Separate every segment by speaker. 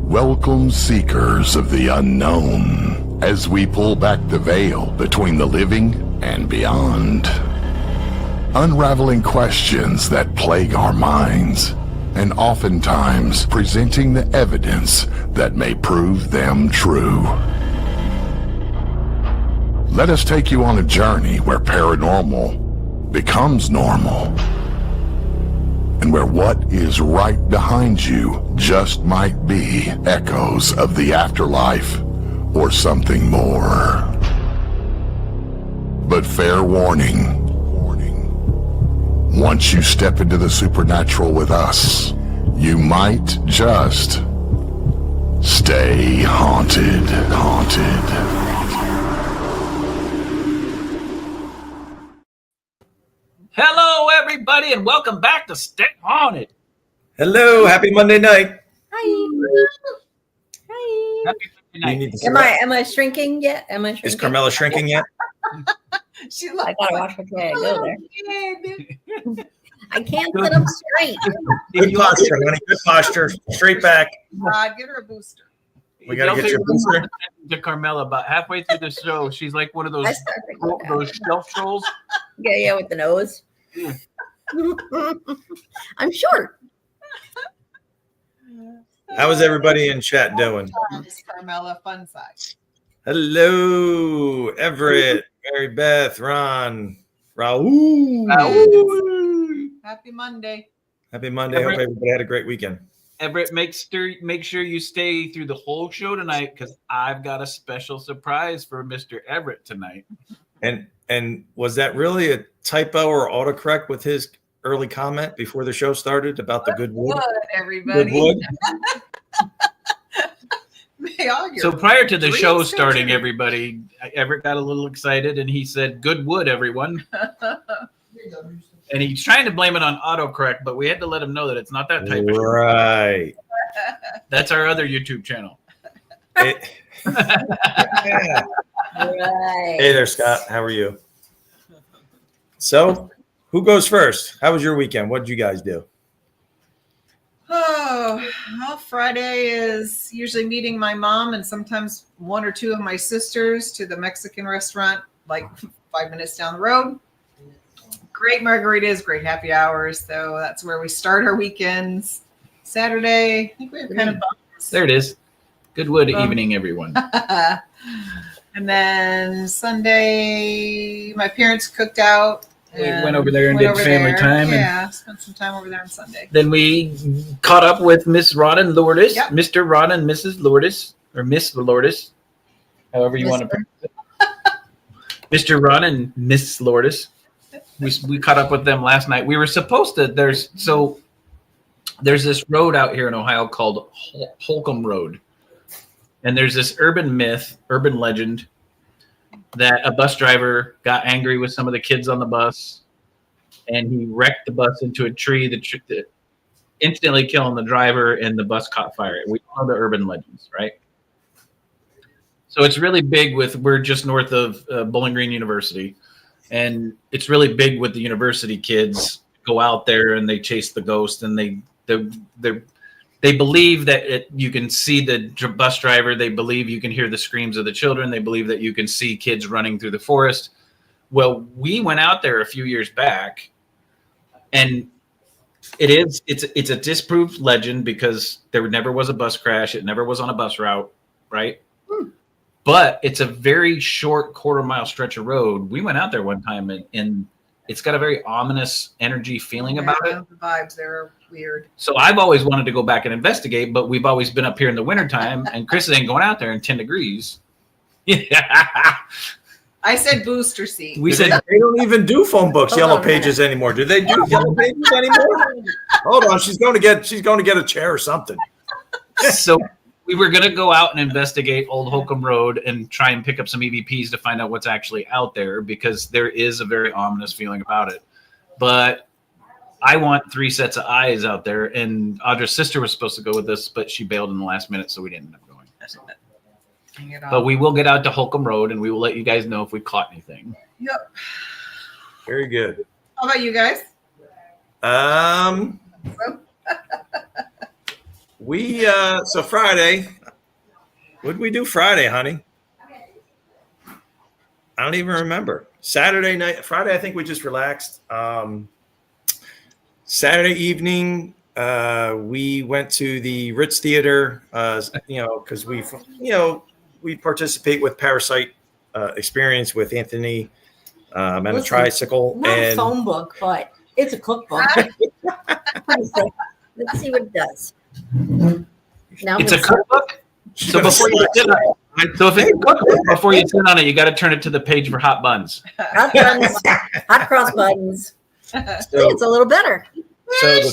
Speaker 1: Welcome, seekers of the unknown, as we pull back the veil between the living and beyond. Unraveling questions that plague our minds, and oftentimes presenting the evidence that may prove them true. Let us take you on a journey where paranormal becomes normal, and where what is right behind you just might be echoes of the afterlife or something more. But fair warning, once you step into the supernatural with us, you might just stay haunted.
Speaker 2: Hello, everybody, and welcome back to Stay Haunted.
Speaker 3: Hello, happy Monday night.
Speaker 4: Hi.
Speaker 2: Happy Monday night.
Speaker 4: Am I shrinking yet?
Speaker 3: Is Carmela shrinking yet?
Speaker 4: I gotta watch which way I go there. I can't sit up straight.
Speaker 3: Good posture, honey. Good posture. Straight back.
Speaker 5: Get her a booster.
Speaker 3: We gotta get your booster.
Speaker 2: To Carmela, about halfway through the show, she's like one of those shelf trolls.
Speaker 4: Yeah, with the nose. I'm short.
Speaker 3: How is everybody in chat doing?
Speaker 5: It's Carmela Fun Size.
Speaker 3: Hello, Everett, Mary Beth, Ron, Raul.
Speaker 5: Happy Monday.
Speaker 3: Happy Monday. Hope everybody had a great weekend.
Speaker 2: Everett, make sure you stay through the whole show tonight because I've got a special surprise for Mr. Everett tonight.
Speaker 3: And was that really a typo or autocorrect with his early comment before the show started about the good wood?
Speaker 5: Everybody.
Speaker 3: Good wood.
Speaker 2: So prior to the show starting, everybody, Everett got a little excited and he said, "Good wood, everyone." And he's trying to blame it on autocorrect, but we had to let him know that it's not that type of
Speaker 3: right.
Speaker 2: That's our other YouTube channel.
Speaker 3: Yeah.
Speaker 4: Right.
Speaker 3: Hey there, Scott. How are you? So, who goes first? How was your weekend? What did you guys do?
Speaker 5: Oh, well, Friday is usually meeting my mom and sometimes one or two of my sisters to the Mexican restaurant, like 5 minutes down the road. Great margaritas, great happy hours. So that's where we start our weekends. Saturday, I think we have kind of bumps.
Speaker 2: There it is. Goodwood evening, everyone.
Speaker 5: And then Sunday, my parents cooked out.
Speaker 2: We went over there and did family time.
Speaker 5: Yeah, spent some time over there on Sunday.
Speaker 2: Then we caught up with Miss Ron and Lourdes,
Speaker 5: Yep.
Speaker 2: Mr. Ron and Mrs. Lourdes, or Miss Lourdes, however you want to pronounce it. Mr. Ron and Miss Lourdes. We caught up with them last night. We were supposed to. There's this road out here in Ohio called Holcomb Road, and there's this urban legend that a bus driver got angry with some of the kids on the bus, and he wrecked the bus into a tree that instantly killing the driver, and the bus caught fire. We know the urban legends, right? So it's really big. We're just north of Bowling Green University. And it's really big with the university kids go out there and they chase the ghost, and they believe that you can see the bus driver. They believe you can hear the screams of the children. They believe that you can see kids running through the forest. Well, we went out there a few years back, and it's a disproved legend because there never was a bus crash. It never was on a bus route, right? But it's a very short quarter-mile stretch of road. We went out there one time, and it's got a very ominous energy feeling about it.
Speaker 5: The vibes there are weird.
Speaker 2: So I've always wanted to go back and investigate, but we've always been up here in the wintertime, and Chris ain't going out there in 10 degrees. Yeah.
Speaker 5: I said booster seat.
Speaker 2: We said
Speaker 3: They don't even do phone books,
Speaker 4: Hold
Speaker 3: yellow
Speaker 4: on a
Speaker 3: pages anymore. Do they do yellow pages anymore? Hold on, she's going to get a chair or something.
Speaker 2: so. We were going to go out and investigate Old Holcomb Road and try and pick up some EVPs to find out what's actually out there, because there is a very ominous feeling about it. But I want 3 sets of eyes out there, and Audra's sister was supposed to go with us, but she bailed in the last minute, so we didn't end up going. But we will get out to Holcomb Road, and we will let you guys know if we caught anything.
Speaker 5: Yep.
Speaker 3: Very good.
Speaker 5: How about you guys?
Speaker 3: So Friday, what did we do Friday, honey? I don't even remember. Saturday night, Friday, I think we just relaxed. Saturday evening, we went to the Ritz Theater, because we participate with Parasite Experience with Anthony and a
Speaker 4: Listen,
Speaker 3: tricycle.
Speaker 4: Not a
Speaker 3: And
Speaker 4: phone book, but it's a cookbook. Let's see what it does. Now
Speaker 2: It's a cookbook. So before you sit on it, so if it's a cookbook, before you sit on it, you got to turn it to the page for hot buns.
Speaker 4: hot buns, hot cross buttons. It's a little better.
Speaker 3: There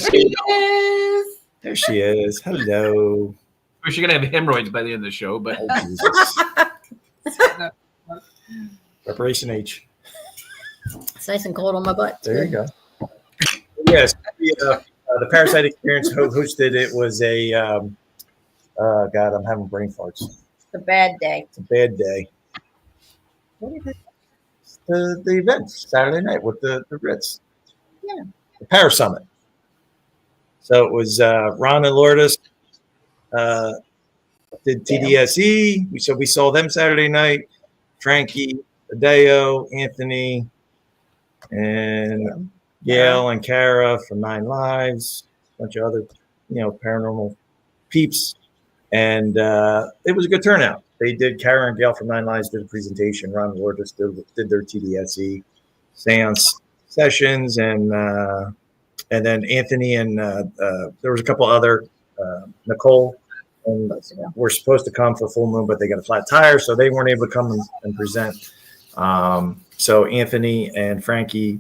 Speaker 3: she is. Hello.
Speaker 2: Of course, you're gonna have hemorrhoids by the end of the show, but
Speaker 3: Oh, Jesus. Preparation H.
Speaker 4: It's nice and cold on my butt.
Speaker 3: There you go. Yes, the Parasite Experience hosted. It was a God, I'm having brain farts.
Speaker 4: It's a bad day.
Speaker 3: It's a bad day.
Speaker 4: What is it?
Speaker 3: The event Saturday night with the Ritz.
Speaker 4: Yeah.
Speaker 3: The Para Summit. So it was Ron and Lourdes did TDSE. We saw them Saturday night. Frankie, Adeo, Anthony, and Gail and Kara from 9 Lives, a bunch of other, paranormal peeps. And it was a good turnout. They did, Kara and Gail from 9 Lives did a presentation. Ron and Lourdes did their TDSE seance sessions, and then Anthony and there was a couple other, Nicole, and were supposed to come for Full Moon, but they got a flat tire, so they weren't able to come and present. So Anthony and Frankie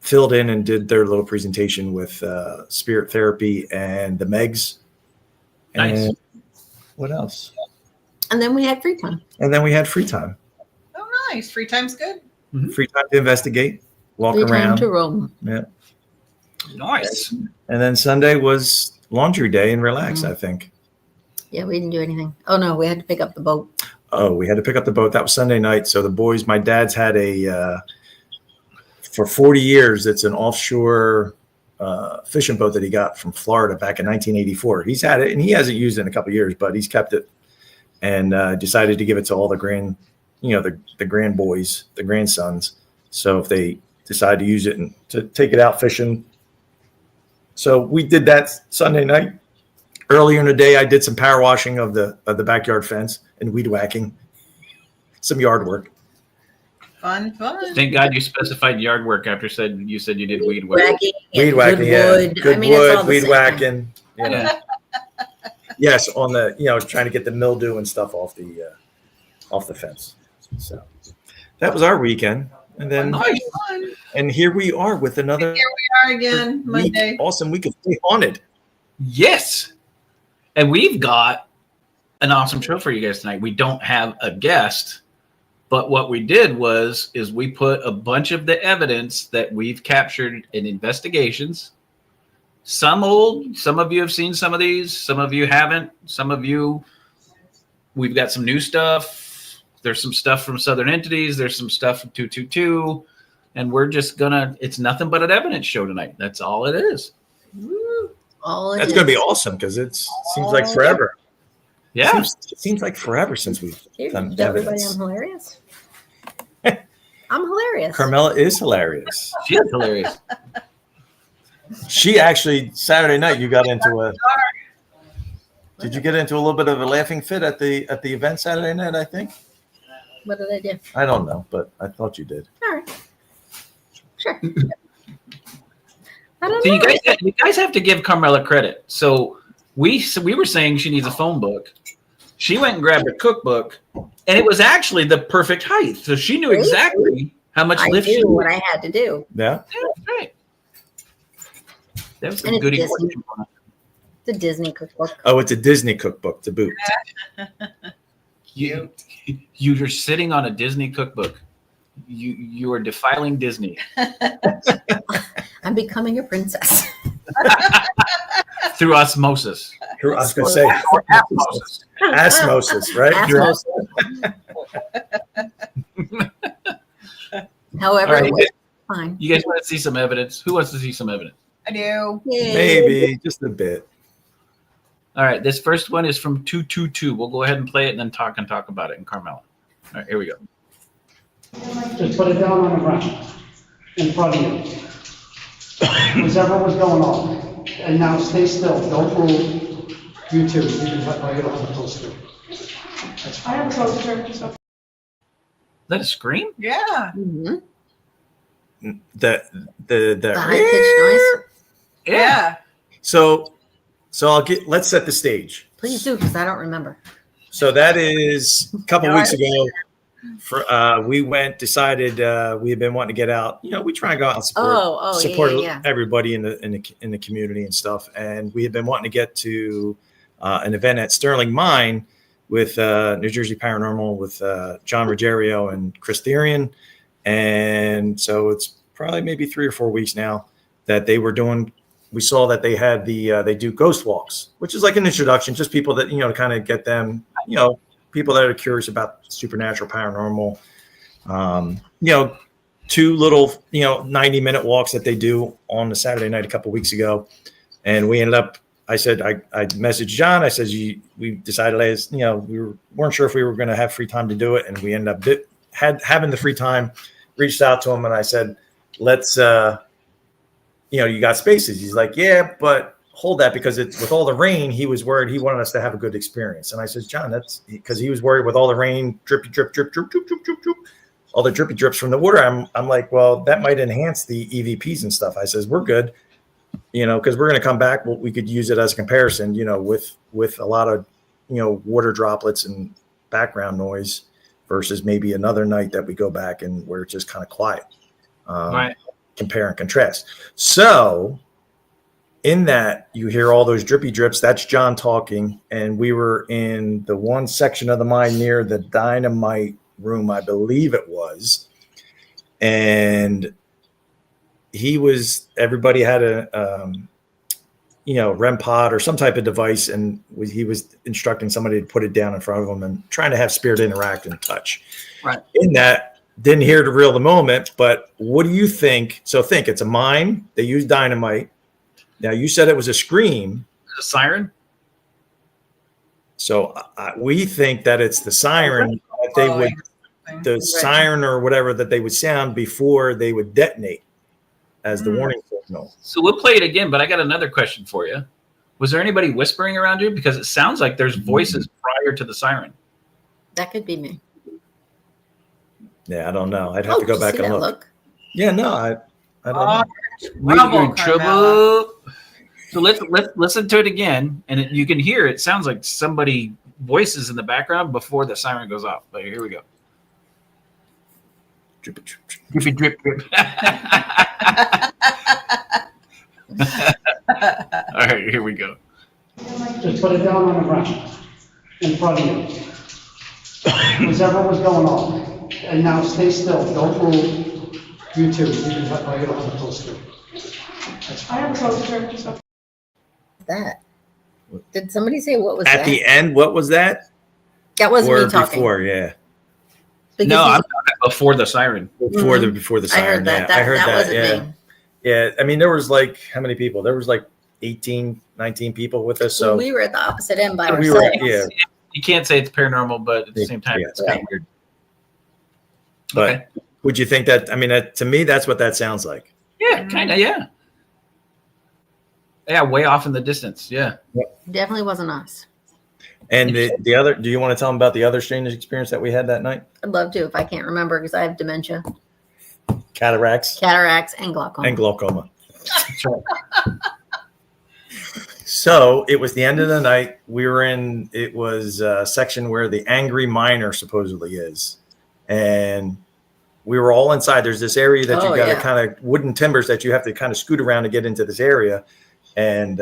Speaker 3: filled in and did their little presentation with Spirit Therapy and the Megs.
Speaker 2: Nice.
Speaker 3: And what else?
Speaker 4: And then we had free time.
Speaker 3: And then we had free time.
Speaker 5: Oh, nice. Free time's good.
Speaker 3: Free time to investigate, walk
Speaker 4: Free
Speaker 3: around.
Speaker 4: time to roam.
Speaker 3: Yeah.
Speaker 2: nice.
Speaker 3: And then Sunday was laundry day and relax, I think.
Speaker 4: Yeah, we didn't do anything. Oh no, we had to pick up the boat.
Speaker 3: Oh, we had to pick up the boat. That was Sunday night. So the boys, my dad's had for 40 years, it's an offshore fishing boat that he got from Florida back in 1984. He's had it and he hasn't used it in a couple of years, but he's kept it and decided to give it to all the the grand boys, the grandsons. So if they decide to use it and to take it out fishing. So we did that Sunday night. Earlier in the day, I did some power washing of the backyard fence and weed whacking, some yard work.
Speaker 5: Fun.
Speaker 2: Thank God you specified yard work after you said you did weed work.
Speaker 3: Weed whacking,
Speaker 4: wood.
Speaker 3: Good
Speaker 4: it's all
Speaker 3: wood,
Speaker 4: the
Speaker 3: weed
Speaker 4: same.
Speaker 3: whacking.
Speaker 2: Yeah.
Speaker 3: Yes, on the trying to get the mildew and stuff off the fence. So that was our weekend, and then
Speaker 5: Fun.
Speaker 3: and here we are with another
Speaker 5: Here we are again, Monday.
Speaker 3: awesome week of Stay Haunted.
Speaker 2: Yes. And we've got an awesome show for you guys tonight. We don't have a guest, but what we did is we put a bunch of the evidence that we've captured in investigations. Some old, some of you have seen some of these, some of you haven't, some of you, we've got some new stuff. There's some stuff from Southern Entities. There's some stuff from 222. And we're just it's nothing but an evidence show tonight. That's all it is.
Speaker 3: That's going to be awesome because it seems like forever.
Speaker 2: Yeah.
Speaker 3: It seems like forever since we've done
Speaker 4: Everybody,
Speaker 3: evidence.
Speaker 4: I'm hilarious. I'm hilarious.
Speaker 3: Carmela is hilarious.
Speaker 2: She is hilarious.
Speaker 3: She actually, Saturday night, you got into did you get into a little bit of a laughing fit at the event Saturday night, I think?
Speaker 4: What did I do?
Speaker 3: I don't know, but I thought you did.
Speaker 4: All right. Sure. I don't
Speaker 2: So
Speaker 4: know.
Speaker 2: you guys have to give Carmela credit. So we were saying she needs a phone book. She went and grabbed a cookbook, and it was actually the perfect height. So she knew exactly how much
Speaker 4: I
Speaker 2: lift she
Speaker 4: knew
Speaker 2: needed.
Speaker 4: what I had to do.
Speaker 3: Yeah.
Speaker 2: Yeah, that's right. That was
Speaker 4: And
Speaker 2: a
Speaker 4: it's
Speaker 2: good
Speaker 4: Disney.
Speaker 2: equation.
Speaker 4: The Disney cookbook.
Speaker 3: Oh, it's a Disney cookbook to boot.
Speaker 2: You're sitting on a Disney cookbook. You are defiling Disney.
Speaker 4: I'm becoming a princess.
Speaker 2: Through osmosis.
Speaker 3: I was going to say
Speaker 2: Or osmosis.
Speaker 3: osmosis, right?
Speaker 4: Osmosis. However,
Speaker 2: All right,
Speaker 4: it was fine.
Speaker 2: You guys want to see some evidence? Who wants to see some evidence?
Speaker 5: I do.
Speaker 4: Yay.
Speaker 3: Maybe just a bit.
Speaker 2: All right, this first one is from 222. We'll go ahead and play it and then talk about it in Carmella. All right, here we go.
Speaker 6: Just put it down on the ground in front of you. Whatever was going on. And now stay still. Don't move. You too. You can have, you don't have a toaster.
Speaker 7: I have a toaster.
Speaker 2: Is that a scream?
Speaker 5: Yeah.
Speaker 4: Mm-hmm.
Speaker 3: The
Speaker 4: The high-pitched noise.
Speaker 5: Yeah.
Speaker 3: So let's set the stage.
Speaker 4: Please do, because I don't remember.
Speaker 3: So that is a couple weeks ago. We decided we had been wanting to get out. You know, we try and go out and support
Speaker 4: yeah.
Speaker 3: everybody in the community and stuff. And we had been wanting to get to an event at Sterling Mine with New Jersey Paranormal with John Ruggiero and Chris Therian. And so it's probably maybe 3 or 4 weeks now that they were doing. We saw that they had they do ghost walks, which is like an introduction, just people that, to kind of get them, people that are curious about supernatural, paranormal, 2 little, 90-minute walks that they do on a Saturday night a couple of weeks ago. And we ended up, I said, I messaged John. I said, we decided, we weren't sure if we were going to have free time to do it. And we ended up having the free time, reached out to him. And I said, let's, you got spaces. He's like, yeah, but hold that, because with all the rain, he was worried. He wanted us to have a good experience. And I said, John, that's because he was worried with all the rain, drippy, drip, drip, drip, drip, drip, drip, drip, all the drippy drips from the water. I'm like, well, that might enhance the EVPs and stuff. I says, we're good, because we're going to come back. We could use it as a comparison, with a lot of, water droplets and background noise versus maybe another night that we go back and where it's just kind of quiet.
Speaker 2: Right.
Speaker 3: Compare and contrast. So in that, you hear all those drippy drips. That's John talking. And we were in the one section of the mine near the dynamite room, I believe it was. And everybody had a, REM pod or some type of device. And he was instructing somebody to put it down in front of him and trying to have spirit interact and touch.
Speaker 2: Right.
Speaker 3: In that, didn't hear to reel the moment, but what do you think? So it's a mine. They use dynamite. Now, you said it was a scream.
Speaker 2: A siren?
Speaker 3: So we think that it's the siren that they would, siren or whatever that they would sound before they would detonate as the warning signal.
Speaker 2: So we'll play it again, but I got another question for you. Was there anybody whispering around you? Because it sounds like there's voices prior to the siren.
Speaker 4: That could be me.
Speaker 3: Yeah, I don't know. I'd have to go back and look. Yeah, no, I don't know.
Speaker 2: You're in trouble. So let's listen to it again, and you can hear it sounds like somebody voices in the background before the siren goes off. But here we go.
Speaker 3: Drip, drip, drip.
Speaker 2: Drippy, drip, drip. All right, here we go.
Speaker 6: Just put it down on the ground in front of you. Whatever was going on. And now stay still. Don't move. You too. You can have, you don't have a toaster.
Speaker 7: I have a toaster.
Speaker 4: That. Did somebody say what was that?
Speaker 3: At the end, what was that?
Speaker 4: That wasn't
Speaker 3: Or
Speaker 4: me talking.
Speaker 3: before, yeah.
Speaker 4: Because
Speaker 2: No, I'm talking before the siren.
Speaker 3: Before the siren.
Speaker 4: I heard that.
Speaker 3: Yeah, I heard that.
Speaker 4: wasn't
Speaker 3: Yeah.
Speaker 4: me.
Speaker 3: Yeah. I mean, there was like, how many people? There was like 18, 19 people with us. So
Speaker 4: We were at the opposite end by
Speaker 3: we
Speaker 4: ourselves.
Speaker 3: were, yeah.
Speaker 2: You can't say it's paranormal, but at the same time,
Speaker 3: Yeah.
Speaker 2: it's kind of weird.
Speaker 3: But
Speaker 2: Okay.
Speaker 3: would you think that, I mean, to me, that's what that sounds like.
Speaker 2: Yeah, kind of, yeah. Yeah, way off in the distance, yeah.
Speaker 4: Definitely wasn't us.
Speaker 3: And the other, do you want to tell them about the other strange experience that we had that night?
Speaker 4: I'd love to if I can't remember because I have dementia,
Speaker 3: Cataracts
Speaker 4: cataracts, and glaucoma.
Speaker 3: and glaucoma. So it was the end of the night. We were it was a section where the angry miner supposedly is. And we were all inside. There's this area that you got to kind of wooden timbers that you have to kind of scoot around to get into this area. And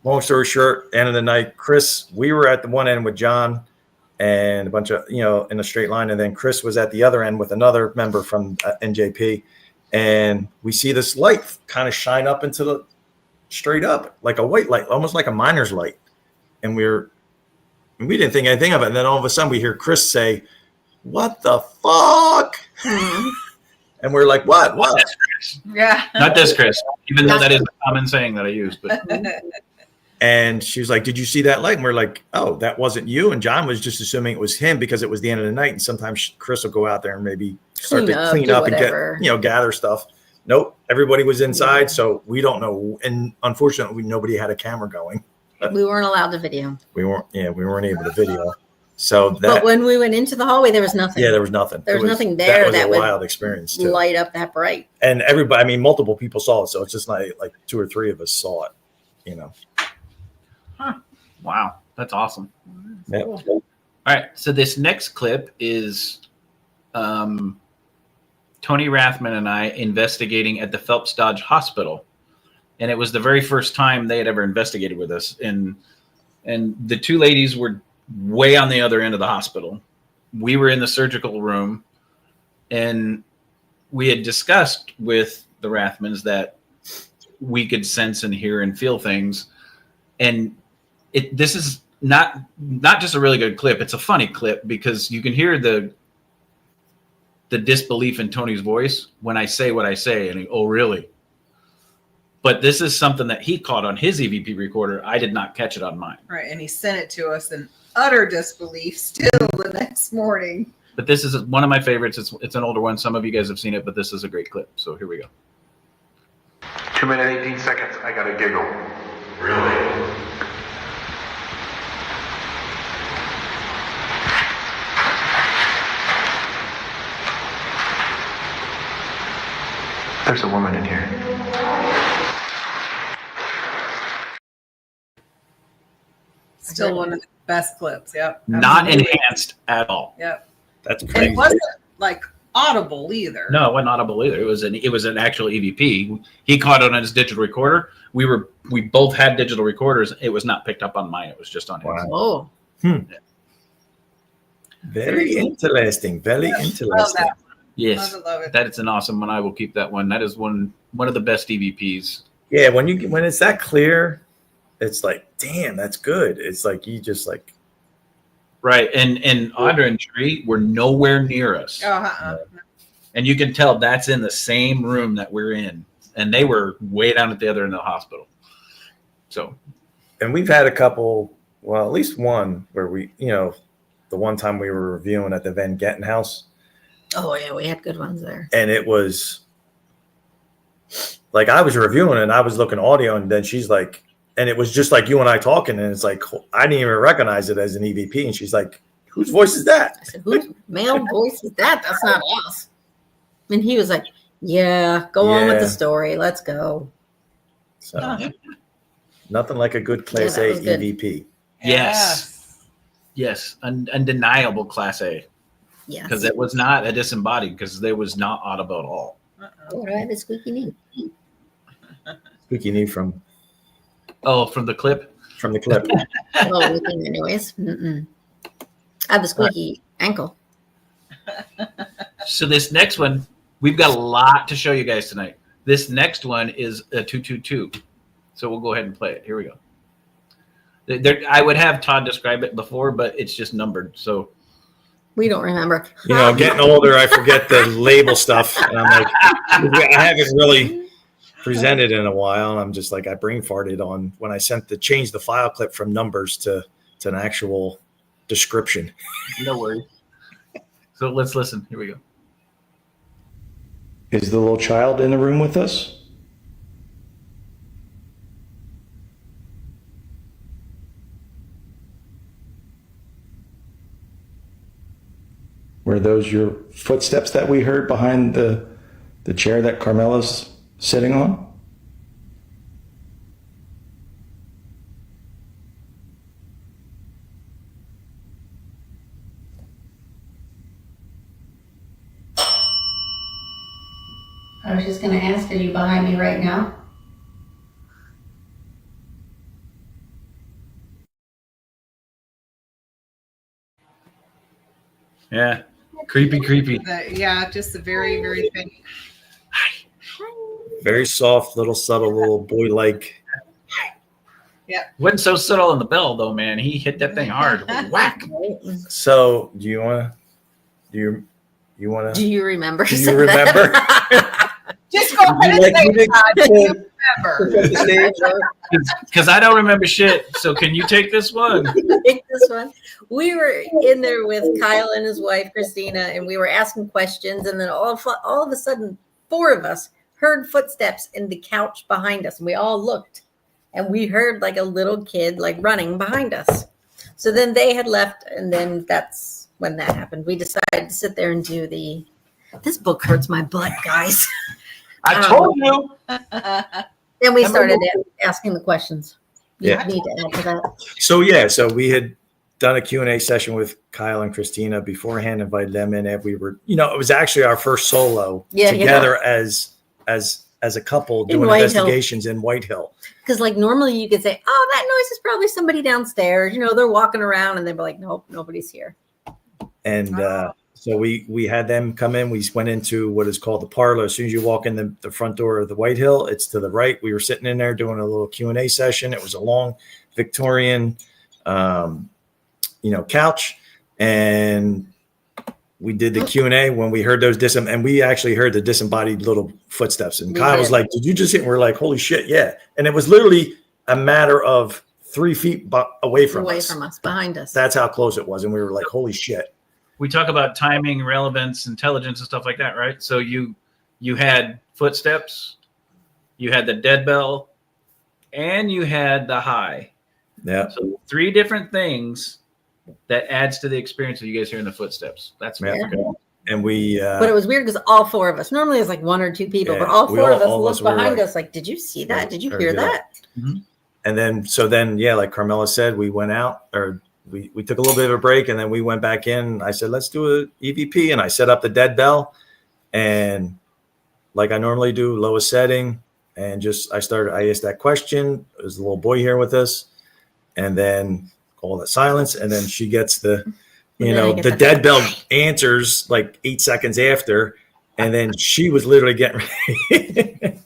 Speaker 3: long story short, end of the night, Chris, we were at the one end with John and a bunch of, in a straight line. And then Chris was at the other end with another member from NJP. And we see this light kind of shine up into the straight up, like a white light, almost like a miner's light. And we didn't think anything of it. And then all of a sudden we hear Chris say, "What the fuck?"
Speaker 4: Mhm.
Speaker 3: And we're like, what?
Speaker 2: Not this Chris.
Speaker 5: Yeah.
Speaker 2: Not this Chris, even though that is a common saying that I use. But
Speaker 3: And she was like, "Did you see that light?" And we're like, "Oh, that wasn't you." And John was just assuming it was him because it was the end of the night. And sometimes Chris will go out there and maybe start to clean up and get, gather stuff. Nope. Everybody was inside. So we don't know. And unfortunately, nobody had a camera going.
Speaker 4: We weren't allowed to video.
Speaker 3: We weren't able to video. So that,
Speaker 4: but when we went into the hallway, there was nothing.
Speaker 3: Yeah, there was nothing.
Speaker 4: There was nothing there
Speaker 3: that was a
Speaker 4: would
Speaker 3: wild experience too.
Speaker 4: Light up that bright.
Speaker 3: And everybody, I mean, multiple people saw it. So it's just not like 2 or 3 of us saw it,
Speaker 2: Huh. Wow. That's awesome.
Speaker 3: Yep.
Speaker 2: All right. So this next clip is Tony Rathman and I investigating at the Phelps Dodge Hospital. And it was the very first time they had ever investigated with us. And the 2 ladies were way on the other end of the hospital. We were in the surgical room, and we had discussed with the Rathmans that we could sense and hear and feel things. And this is not just a really good clip. It's a funny clip because you can hear the disbelief in Tony's voice when I say what I say. And oh, really? But this is something that he caught on his EVP recorder. I did not catch it on mine.
Speaker 5: Right. And he sent it to us in utter disbelief still the next morning.
Speaker 2: But this is one of my favorites. It's an older one. Some of you guys have seen it, but this is a great clip. So here we go.
Speaker 8: 2 minutes, 18 seconds. I got a giggle. Really? There's a woman in here.
Speaker 5: Still one of the best clips. Yep.
Speaker 2: Not
Speaker 5: Absolutely.
Speaker 2: enhanced at all.
Speaker 5: Yep.
Speaker 3: That's
Speaker 5: And
Speaker 3: crazy.
Speaker 5: it wasn't like audible either.
Speaker 2: No, it wasn't audible either. It was an actual EVP. He caught it on his digital recorder. We both had digital recorders. It was not picked up on mine. It was just on his.
Speaker 3: Wow.
Speaker 4: Oh,
Speaker 3: Very interesting. Very
Speaker 5: Love
Speaker 3: interesting.
Speaker 5: that.
Speaker 2: Yes,
Speaker 5: Love it.
Speaker 2: that is an awesome one. I will keep that one. That is one of the best EVPs.
Speaker 3: Yeah, when it's that clear, it's like, damn, that's good. It's like you just like,
Speaker 2: Right, and Audra and Tree were nowhere near us, and you can tell that's in the same room that we're in, and they were way down at the other end of the hospital. So,
Speaker 3: and we've had a couple, well, at least one where we, the one time we were reviewing at the Van Getten house.
Speaker 4: oh yeah, we had good ones there.
Speaker 3: And it was like I was reviewing and I was looking audio, and then she's like, and it was just like you and I talking, and it's like I didn't even recognize it as an EVP, and she's like, "Whose voice is that?"
Speaker 4: I said, "Whose male voice is that? That's not us." And he was like, "Yeah, go on with the story. Let's go."
Speaker 3: So nothing like a good Class A
Speaker 4: was good.
Speaker 3: EVP.
Speaker 2: yes, undeniable Class A,
Speaker 4: Yes.
Speaker 2: because it was not a disembodied, because there was not audible at all.
Speaker 4: Oh, do I have a squeaky knee?
Speaker 3: Squeaky knee from
Speaker 2: Oh, from the clip.
Speaker 3: the clip.
Speaker 4: Oh, we think anyways. Mm-mm. I have a squeaky ankle.
Speaker 2: So this next one, we've got a lot to show you guys tonight. This next one is a 222. So we'll go ahead and play it. Here we go. I would have Todd describe it before, but it's just numbered. So
Speaker 4: We don't remember.
Speaker 3: Getting older, I forget the label stuff. And I'm like, I haven't really presented in a while. And I'm just like, I brain farted on when I changed the file clip from numbers to an actual description.
Speaker 2: no worries. So let's listen. Here we go.
Speaker 9: Is the little child in the room with us? Were those your footsteps that we heard behind the chair that Carmela's sitting on?
Speaker 10: I was just going to ask, are you behind me right now?
Speaker 2: Yeah. Creepy.
Speaker 5: Yeah, just a very, very faint.
Speaker 3: Very soft, little subtle, little boy-like.
Speaker 2: Wasn't so subtle on the bell though, man. He hit that thing hard. Whack.
Speaker 3: So do you want to?
Speaker 4: Do you remember?
Speaker 3: Do you remember?
Speaker 5: Just go ahead and say it, Todd. remember.
Speaker 3: The stage,
Speaker 2: Because I don't remember shit. So can you take this one?
Speaker 4: Take this one. We were in there with Kyle and his wife Christina, and we were asking questions, and then all of a sudden, four of us heard footsteps in the couch behind us, and we all looked, and we heard like a little kid like running behind us. So then they had left, and then that's when that happened. We decided to sit there and do the. This book hurts my butt, guys.
Speaker 2: I told you.
Speaker 4: Then we started asking the questions. You
Speaker 3: Yeah.
Speaker 4: need to add to that.
Speaker 3: So we had done a Q&A session with Kyle and Christina beforehand, invited them in, and we were, it was actually our first solo together as a couple doing investigations in White Hill.
Speaker 4: Because like normally you could say, oh, that noise is probably somebody downstairs. They're walking around, and they'd be like, nope, nobody's here.
Speaker 3: And so we had them come in. We went into what is called the parlor. As soon as you walk in the front door of the White Hill, it's to the right. We were sitting in there doing a little Q&A session. It was a long Victorian, couch. And we did the Q&A when we heard those and we actually heard the disembodied little footsteps. And Kyle was like, did you just hit? And we're like, holy shit, yeah. And it was literally a matter of 3 feet away from us,
Speaker 4: behind us.
Speaker 3: That's how close it was. And we were like, holy shit.
Speaker 2: We talk about timing, relevance, intelligence, and stuff like that, right? So you had footsteps, you had the dead bell, and you had the high.
Speaker 3: Yeah.
Speaker 2: So 3 different things that adds to the experience of you guys hearing the footsteps. That's good.
Speaker 3: And we
Speaker 4: but it was weird because all 4 of us, normally it's like 1 or 2 people, but all 4 of us looked behind us like, did you see that? Did you hear that?
Speaker 2: Mm-hmm.
Speaker 3: And then like Carmela said, we went out, or we took a little bit of a break, and then we went back in. I said, let's do a EVP, and I set up the dead bell, and like I normally do, lowest setting, and I asked that question. There's a little boy here with us, and then all that silence, and then she gets the dead bell answers like 8 seconds after, and then she was literally getting ready.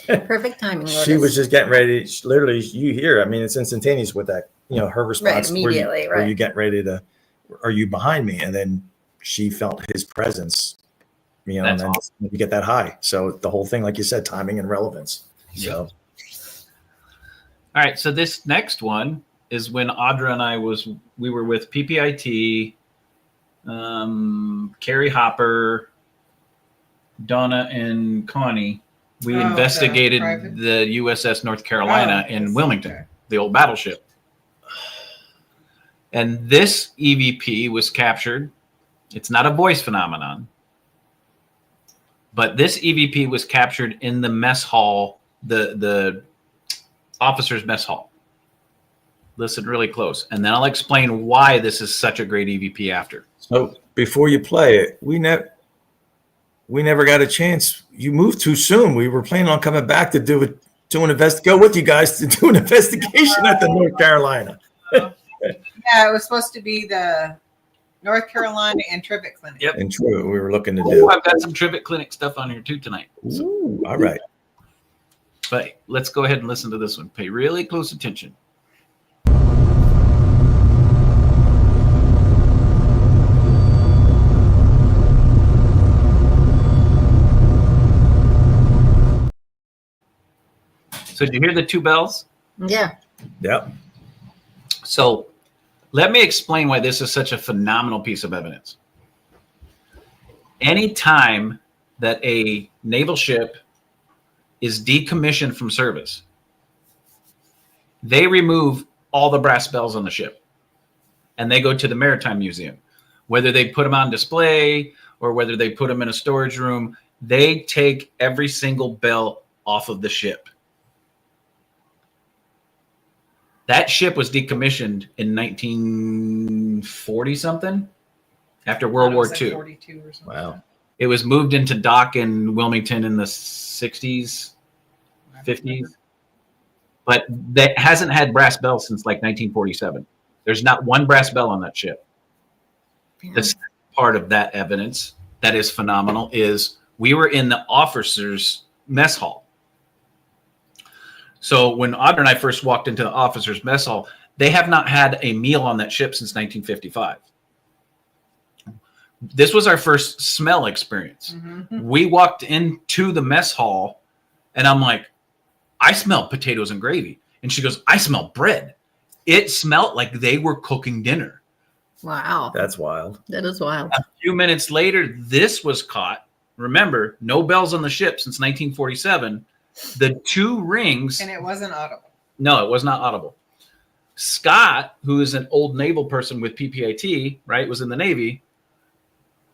Speaker 4: Perfect timing.
Speaker 3: She was just getting ready. Literally, you hear. I mean, it's instantaneous with that. Her response
Speaker 4: immediately.
Speaker 3: Where you get ready to. Are you behind me? And then she felt his presence. And then you get that high. So the whole thing, like you said, timing and relevance.
Speaker 2: Yep.
Speaker 3: So.
Speaker 2: All right. So this next one is when Audra and we were with PPIT, Carrie Hopper, Donna, and Connie. We investigated the USS North Carolina in Wilmington, the old battleship. And this EVP was captured. It's not a voice phenomenon, but this EVP was captured in the mess hall, the officers' mess hall. Listen really close, and then I'll explain why this is such a great EVP after.
Speaker 3: So before you play it, we never got a chance. You moved too soon. We were planning on coming back to go with you guys to do an investigation at the North Carolina.
Speaker 5: Yeah, it was supposed to be the North Carolina and Trivet Clinic.
Speaker 2: Yep.
Speaker 3: And true, we were looking to do.
Speaker 2: I've got some Trivet Clinic stuff on here too tonight.
Speaker 3: Ooh, all right.
Speaker 2: But let's go ahead and listen to this one. Pay really close attention. So did you hear the 2 bells?
Speaker 4: Yeah.
Speaker 3: Yep.
Speaker 2: So let me explain why this is such a phenomenal piece of evidence. Any time that a naval ship is decommissioned from service, they remove all the brass bells on the ship and they go to the Maritime Museum. Whether they put them on display or whether they put them in a storage room, they take every single bell off of the ship. That ship was decommissioned in 1940 something after World War II.
Speaker 5: 42 or something.
Speaker 3: Wow.
Speaker 2: It was moved into dock in Wilmington in the 60s, 50s, but that hasn't had brass bells since like 1947. There's not one brass bell on that ship.
Speaker 4: Yeah.
Speaker 2: The second part of that evidence that is phenomenal is we were in the officers' mess hall. So when Audra and I first walked into the officers' mess hall, they have not had a meal on that ship since 1955. This was our first smell experience.
Speaker 5: Mm-hmm.
Speaker 2: We walked into the mess hall, and I'm like, I smell potatoes and gravy. And she goes, I smell bread. It smelled like they were cooking dinner.
Speaker 4: Wow.
Speaker 3: That's wild.
Speaker 4: That is wild.
Speaker 2: A few minutes later, this was caught. Remember, no bells on the ship since 1947. The 2 rings.
Speaker 5: And it wasn't audible.
Speaker 2: No, it was not audible. Scott, who is an old naval person with PPIT, right, was in the Navy,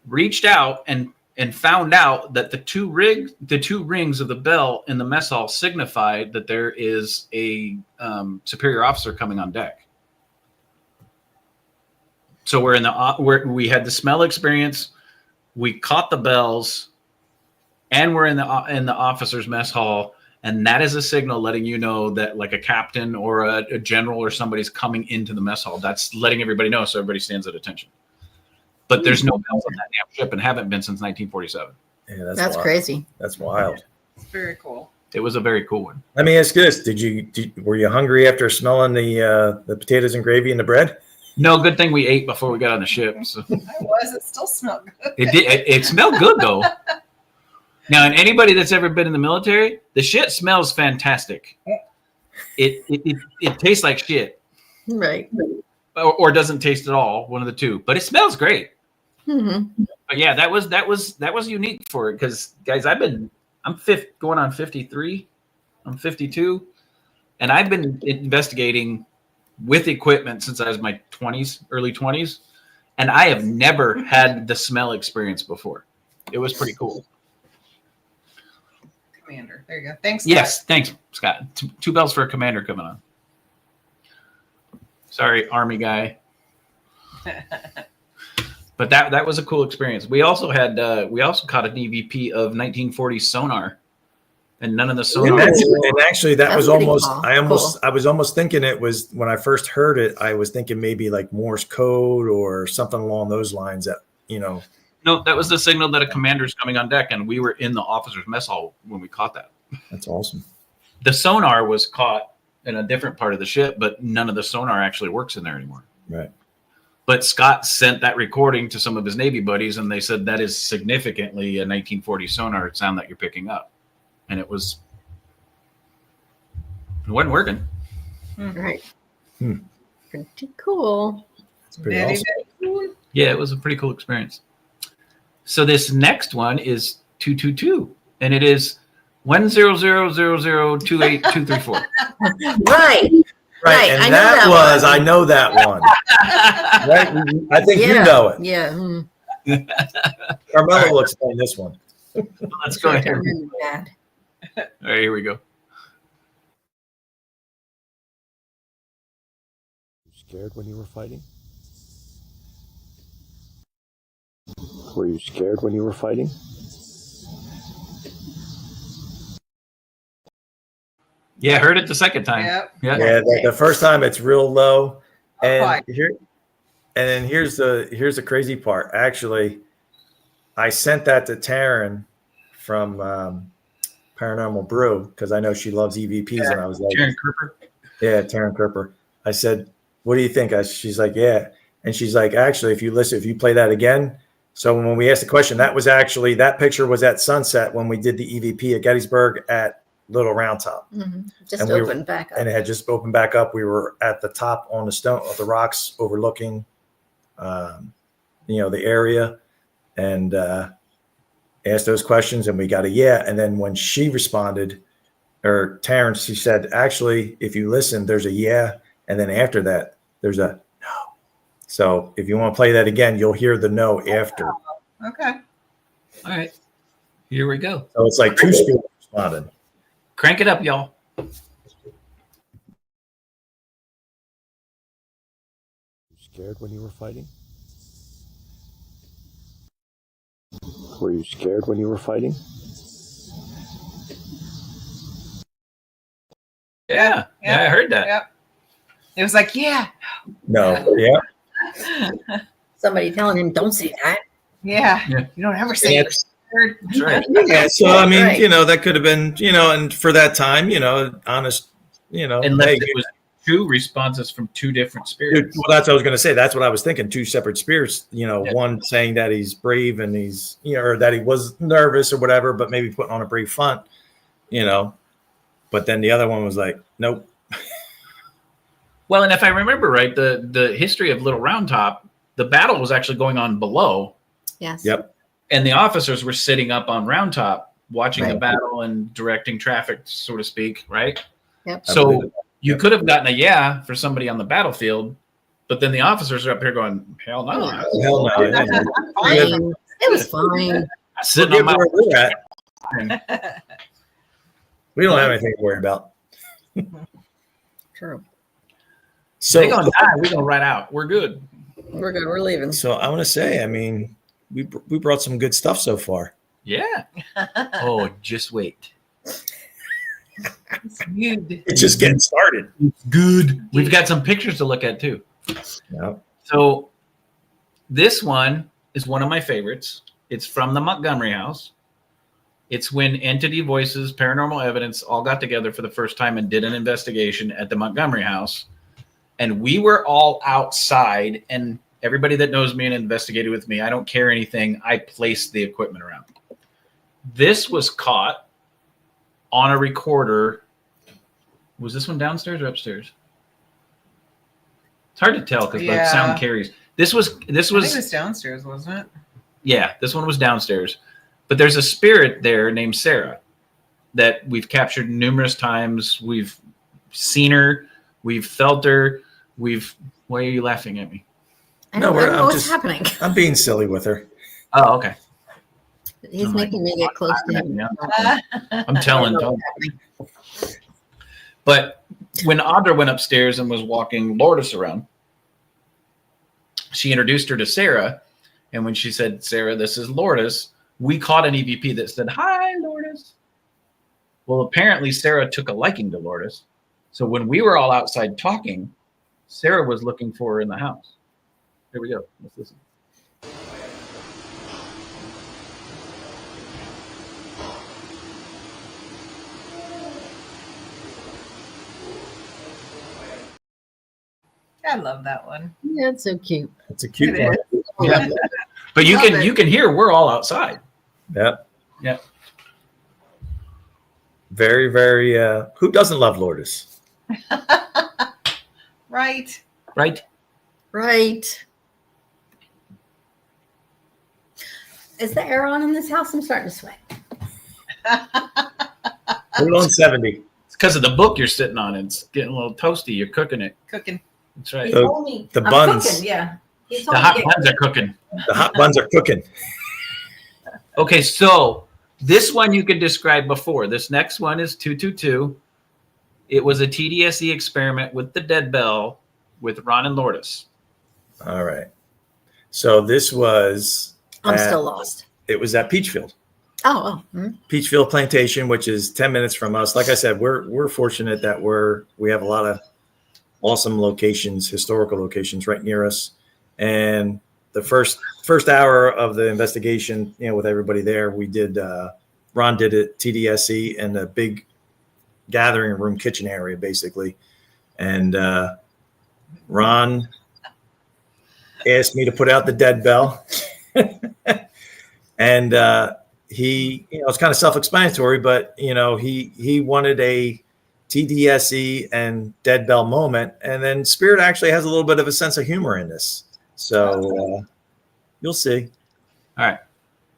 Speaker 2: reached out and found out that the two rings of the bell in the mess hall signified that there is a superior officer coming on deck. So we had the smell experience, we caught the bells, and we're in the officers' mess hall, and that is a signal letting you know that like a captain or a general or somebody's coming into the mess hall. That's letting everybody know, so everybody stands at attention. But there's no bells on that damn ship and haven't been since 1947.
Speaker 3: Yeah,
Speaker 4: That's
Speaker 3: wild.
Speaker 4: crazy.
Speaker 3: That's wild.
Speaker 5: It's very cool.
Speaker 2: It was a very cool one.
Speaker 3: Let me ask you this: were you hungry after smelling the potatoes and gravy and the bread?
Speaker 2: No, good thing we ate before we got on the ship. So.
Speaker 5: It still smelled good.
Speaker 2: It did. It smelled good though. Now, and anybody that's ever been in the military, the shit smells fantastic. It tastes like shit,
Speaker 4: Right.
Speaker 2: or doesn't taste at all. One of the two, but it smells great.
Speaker 4: Mm-hmm.
Speaker 2: But yeah, that was unique for it because guys, I'm going on 53. I'm 52, and I've been investigating with equipment since I was my 20s, early 20s, and I have never had the smell experience before. It was pretty cool.
Speaker 5: Commander. There you go. Thanks.
Speaker 2: Yes, thanks, Scott. Two bells for a commander coming on. Sorry, Army guy. But that was a cool experience. We also caught an EVP of 1940 sonar, and none of the sonar.
Speaker 3: And actually, that was almost.
Speaker 4: Cool.
Speaker 3: I was almost thinking it was when I first heard it. I was thinking maybe like Morse code or something along those lines. That
Speaker 2: No, that was the signal that a commander's coming on deck, and we were in the officers' mess hall when we caught that.
Speaker 3: That's awesome.
Speaker 2: The sonar was caught in a different part of the ship, but none of the sonar actually works in there anymore.
Speaker 3: Right.
Speaker 2: But Scott sent that recording to some of his Navy buddies, and they said that is significantly a 1940 sonar sound that you're picking up. And it wasn't working.
Speaker 4: Right. Pretty cool.
Speaker 3: It's pretty awesome.
Speaker 5: Cool.
Speaker 2: Yeah, it was a pretty cool experience. So this next one is 222, and it is 10000282234.
Speaker 4: Right.
Speaker 3: Right, and I know that one. Right, I think you know it.
Speaker 4: Yeah.
Speaker 3: Carmelo will explain this one.
Speaker 2: Let's go ahead.
Speaker 4: Bad.
Speaker 2: All right, here we go.
Speaker 9: Scared when you were fighting? Were you scared when you were fighting?
Speaker 2: Yeah, I heard it the second time.
Speaker 5: Yep.
Speaker 2: Yeah.
Speaker 3: Yeah, the first time it's real low, and
Speaker 5: Okay.
Speaker 3: here's the crazy part. Actually, I sent that to Taryn from Paranormal Brew because I know she loves EVPs, and I was like,
Speaker 2: Taryn Kerper.
Speaker 3: Yeah, Taryn Kerper. I said, "What do you think?" She's like, "Yeah," and she's like, "Actually, if you play that again." So when we asked the question, that picture was at sunset when we did the EVP at Gettysburg at Little Round Top.
Speaker 4: Mm-hmm. Just
Speaker 3: And
Speaker 4: opened back up.
Speaker 3: And it had just opened back up. We were at the top on the stone of the rocks overlooking, the area, and asked those questions, and we got a yeah. And then when she responded, or Terrence, she said, actually, if you listen, there's a yeah, and then after that, there's a no. So if you want to play that again, you'll hear the no after.
Speaker 5: Okay.
Speaker 2: All right, here we go.
Speaker 3: So it's like two spirits responded.
Speaker 2: Crank it up, y'all.
Speaker 9: Scared when you were fighting? Were you scared when you were fighting?
Speaker 2: Yeah, I heard that.
Speaker 5: Yep. It was like, yeah.
Speaker 3: No, yeah.
Speaker 4: Somebody telling him, don't say that.
Speaker 5: Yeah.
Speaker 2: Yeah.
Speaker 5: You don't ever say
Speaker 3: Yeah.
Speaker 5: you're scared.
Speaker 2: That's right.
Speaker 3: Yeah, so I mean,
Speaker 4: Right.
Speaker 3: that could have been, and for that time, honest,
Speaker 2: Unless
Speaker 3: hey,
Speaker 2: it was two responses from two different
Speaker 3: dude,
Speaker 2: spirits.
Speaker 3: well, that's what I was going to say. That's what I was thinking. Two separate spirits, one saying that he's brave and he's, or that he was nervous or whatever, but maybe putting on a brave front, But then the other one was like, nope.
Speaker 2: Well, and if I remember right, the history of Little Round Top, the battle was actually going on below.
Speaker 4: Yes.
Speaker 3: Yep.
Speaker 2: And the officers were sitting up on Round Top watching the
Speaker 3: Right.
Speaker 2: battle and directing traffic, so to speak, right?
Speaker 4: Yep.
Speaker 2: So you could have gotten a yeah for somebody on the battlefield, but then the officers are up here going, hell no.
Speaker 3: Hell no. Yeah.
Speaker 4: Fine. It was fine.
Speaker 2: Sitting
Speaker 3: We're
Speaker 2: on my
Speaker 3: where we're at. We don't have anything to worry about.
Speaker 4: True.
Speaker 3: So
Speaker 2: They're gonna die. We're gonna ride out. We're good.
Speaker 4: We're good. We're leaving.
Speaker 3: So I want to say, I mean, we brought some good stuff so far.
Speaker 2: Yeah. Oh, just wait.
Speaker 5: It's good.
Speaker 3: It's just getting started.
Speaker 2: It's good. We've got some pictures to look at too.
Speaker 3: Yep.
Speaker 2: So this one is one of my favorites. It's from the Montgomery house. It's when Entity Voices, Paranormal Evidence all got together for the first time and did an investigation at the Montgomery house. And we were all outside, and everybody that knows me and investigated with me, I don't care anything. I placed the equipment around. This was caught on a recorder. Was this one downstairs or upstairs? It's hard to tell because the sound carries. This was
Speaker 5: I think it was downstairs, wasn't it?
Speaker 2: yeah, this one was downstairs. But there's a spirit there named Sarah that we've captured numerous times. We've seen her, we've felt her, why are you laughing at me?
Speaker 4: I don't know what's happening.
Speaker 3: I'm being silly with her.
Speaker 2: Oh, okay.
Speaker 4: He's making me get close to him.
Speaker 2: I'm telling. But when Audra went upstairs and was walking Lourdes around, she introduced her to Sarah. And when she said, Sarah, this is Lourdes, we caught an EVP that said, hi, Lourdes. Well, apparently Sarah took a liking to Lourdes. So when we were all outside talking, Sarah was looking for her in the house. Here we go. Let's listen.
Speaker 5: I love that one.
Speaker 4: Yeah, it's so cute.
Speaker 3: It's a cute one.
Speaker 2: Yeah. But you can hear we're all outside.
Speaker 3: Yep.
Speaker 2: Yeah.
Speaker 3: Very, very. Who doesn't love Lourdes?
Speaker 5: Right.
Speaker 2: Right?
Speaker 4: Right. Is the air on in this house? I'm starting to sweat.
Speaker 3: Put it on 70.
Speaker 2: It's because of the book you're sitting on. It's getting a little toasty. You're cooking it.
Speaker 5: Cooking.
Speaker 2: That's right.
Speaker 4: He told me
Speaker 3: the
Speaker 4: I'm
Speaker 3: buns.
Speaker 4: cooking, yeah. He
Speaker 2: The
Speaker 4: told
Speaker 2: hot
Speaker 4: me
Speaker 2: buns are cooking.
Speaker 3: The hot buns are cooking.
Speaker 2: Okay, so this one you could describe before. This next one is 222. It was a TDSE experiment with the dead bell with Ron and Lourdes.
Speaker 3: All right. So this was.
Speaker 4: I'm still lost.
Speaker 3: It was at Peachfield.
Speaker 4: Hmm.
Speaker 3: Peachfield Plantation, which is 10 minutes from us. Like I said, we're fortunate that we have a lot of awesome locations, historical locations right near us. And the first hour of the investigation, with everybody there, we did Ron did it TDSE in a big gathering room kitchen area, basically. And Ron asked me to put out the dead bell. And he, it's kind of self-explanatory, but he wanted a TDSE and dead bell moment, and then Spirit actually has a little bit of a sense of humor in this, so you'll see.
Speaker 2: All right,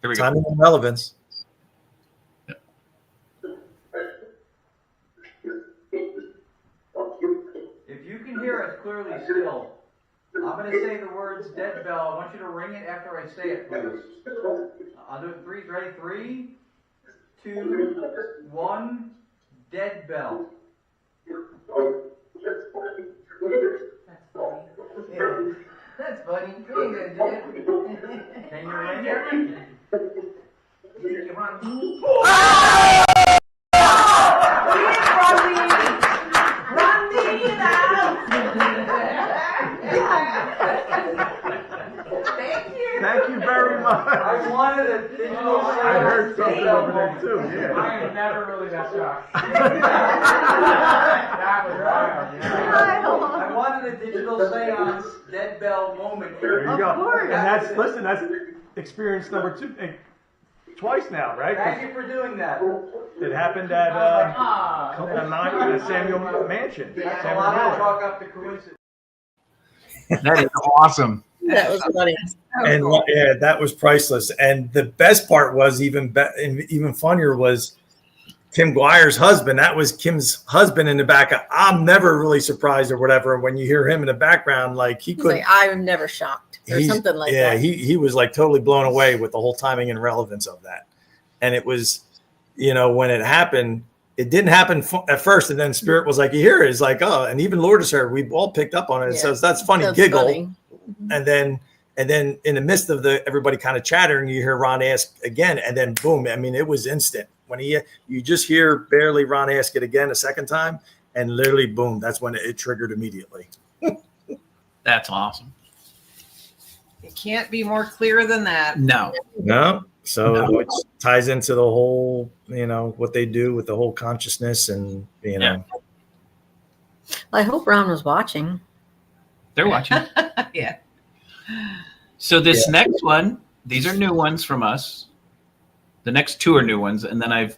Speaker 2: here we go.
Speaker 3: Timing and relevance.
Speaker 11: If you can hear us clearly still, I'm going to say the words dead bell. I want you to ring it after I say it, please. I'll do it in threes. Ready? 3, 2, 1. Dead bell. That's funny. You ain't gonna do it. Can you ring it? Come on.
Speaker 8: Thank you very much.
Speaker 11: I wanted a digital
Speaker 8: I heard something over there too. Yeah.
Speaker 11: I am never really that shocked. That was wild. I wanted a digital seance dead bell moment.
Speaker 8: There you go. And that's experience number 2. Hey,
Speaker 12: twice now, right?
Speaker 11: Thank you for doing that.
Speaker 12: It happened at Samuel Mansion.
Speaker 11: That's a
Speaker 12: Samuel
Speaker 11: lot to
Speaker 12: Miller.
Speaker 11: chalk up to coincidence.
Speaker 2: That is awesome.
Speaker 4: That was funny.
Speaker 3: And yeah, that was priceless. And the best part was even funnier was Kim Guire's husband. That was Kim's husband in the back. I'm never really surprised or whatever when you hear him in the background. Like he
Speaker 4: He's
Speaker 3: could,
Speaker 4: like, I'm never shocked or something like
Speaker 3: yeah,
Speaker 4: that.
Speaker 3: he was like totally blown away with the whole timing and relevance of that. And it was, when it happened, it didn't happen at first, and then Spirit was like, "You hear it?" It's like, "Oh," and even Lourdes heard. We all picked up on it.
Speaker 4: Yeah.
Speaker 3: So that's funny,
Speaker 4: That's
Speaker 3: giggle,
Speaker 4: funny.
Speaker 3: and then in the midst of everybody kind of chattering, you hear Ron ask again, and then boom! I mean, it was instant when you just hear barely Ron ask it again a second time, and literally boom! That's when it triggered immediately.
Speaker 2: That's awesome.
Speaker 5: It can't be more clear than that.
Speaker 2: No.
Speaker 3: So which ties into the whole, what they do with the whole consciousness and,
Speaker 4: Well, I hope Ron was watching.
Speaker 2: They're watching.
Speaker 5: Yeah.
Speaker 2: So this next one, these are new ones from us. The next two are new ones, and then I'm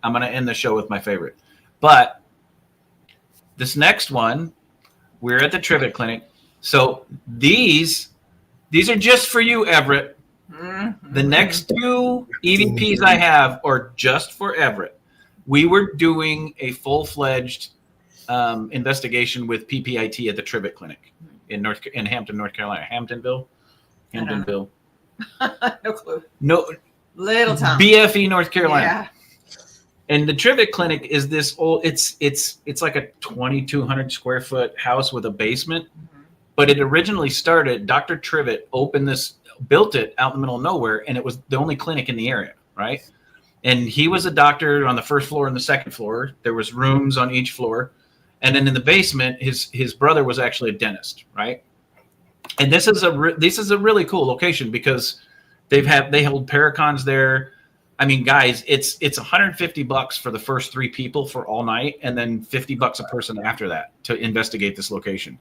Speaker 2: going to end the show with my favorite. But this next one, we're at the Trivet Clinic. So these are just for you, Everett. The next two EVPs I have are just for Everett. We were doing a full-fledged investigation with PPIT at the Trivet Clinic in Hampton, North Carolina. Hamptonville.
Speaker 5: No clue.
Speaker 2: No.
Speaker 5: Little town.
Speaker 2: BFE, North Carolina.
Speaker 5: Yeah.
Speaker 2: And the Trivet Clinic is this old. It's like a 2,200 square foot house with a basement. But it originally started. Dr. Trivet built it out in the middle of nowhere, and it was the only clinic in the area, right? And he was a doctor on the first floor and the second floor. There was rooms on each floor, and then in the basement, his brother was actually a dentist, right? And this is a really cool location because they hold Paracons there. I mean, guys, it's $150 for the first 3 people for all night, and then $50 a person after that to investigate this location.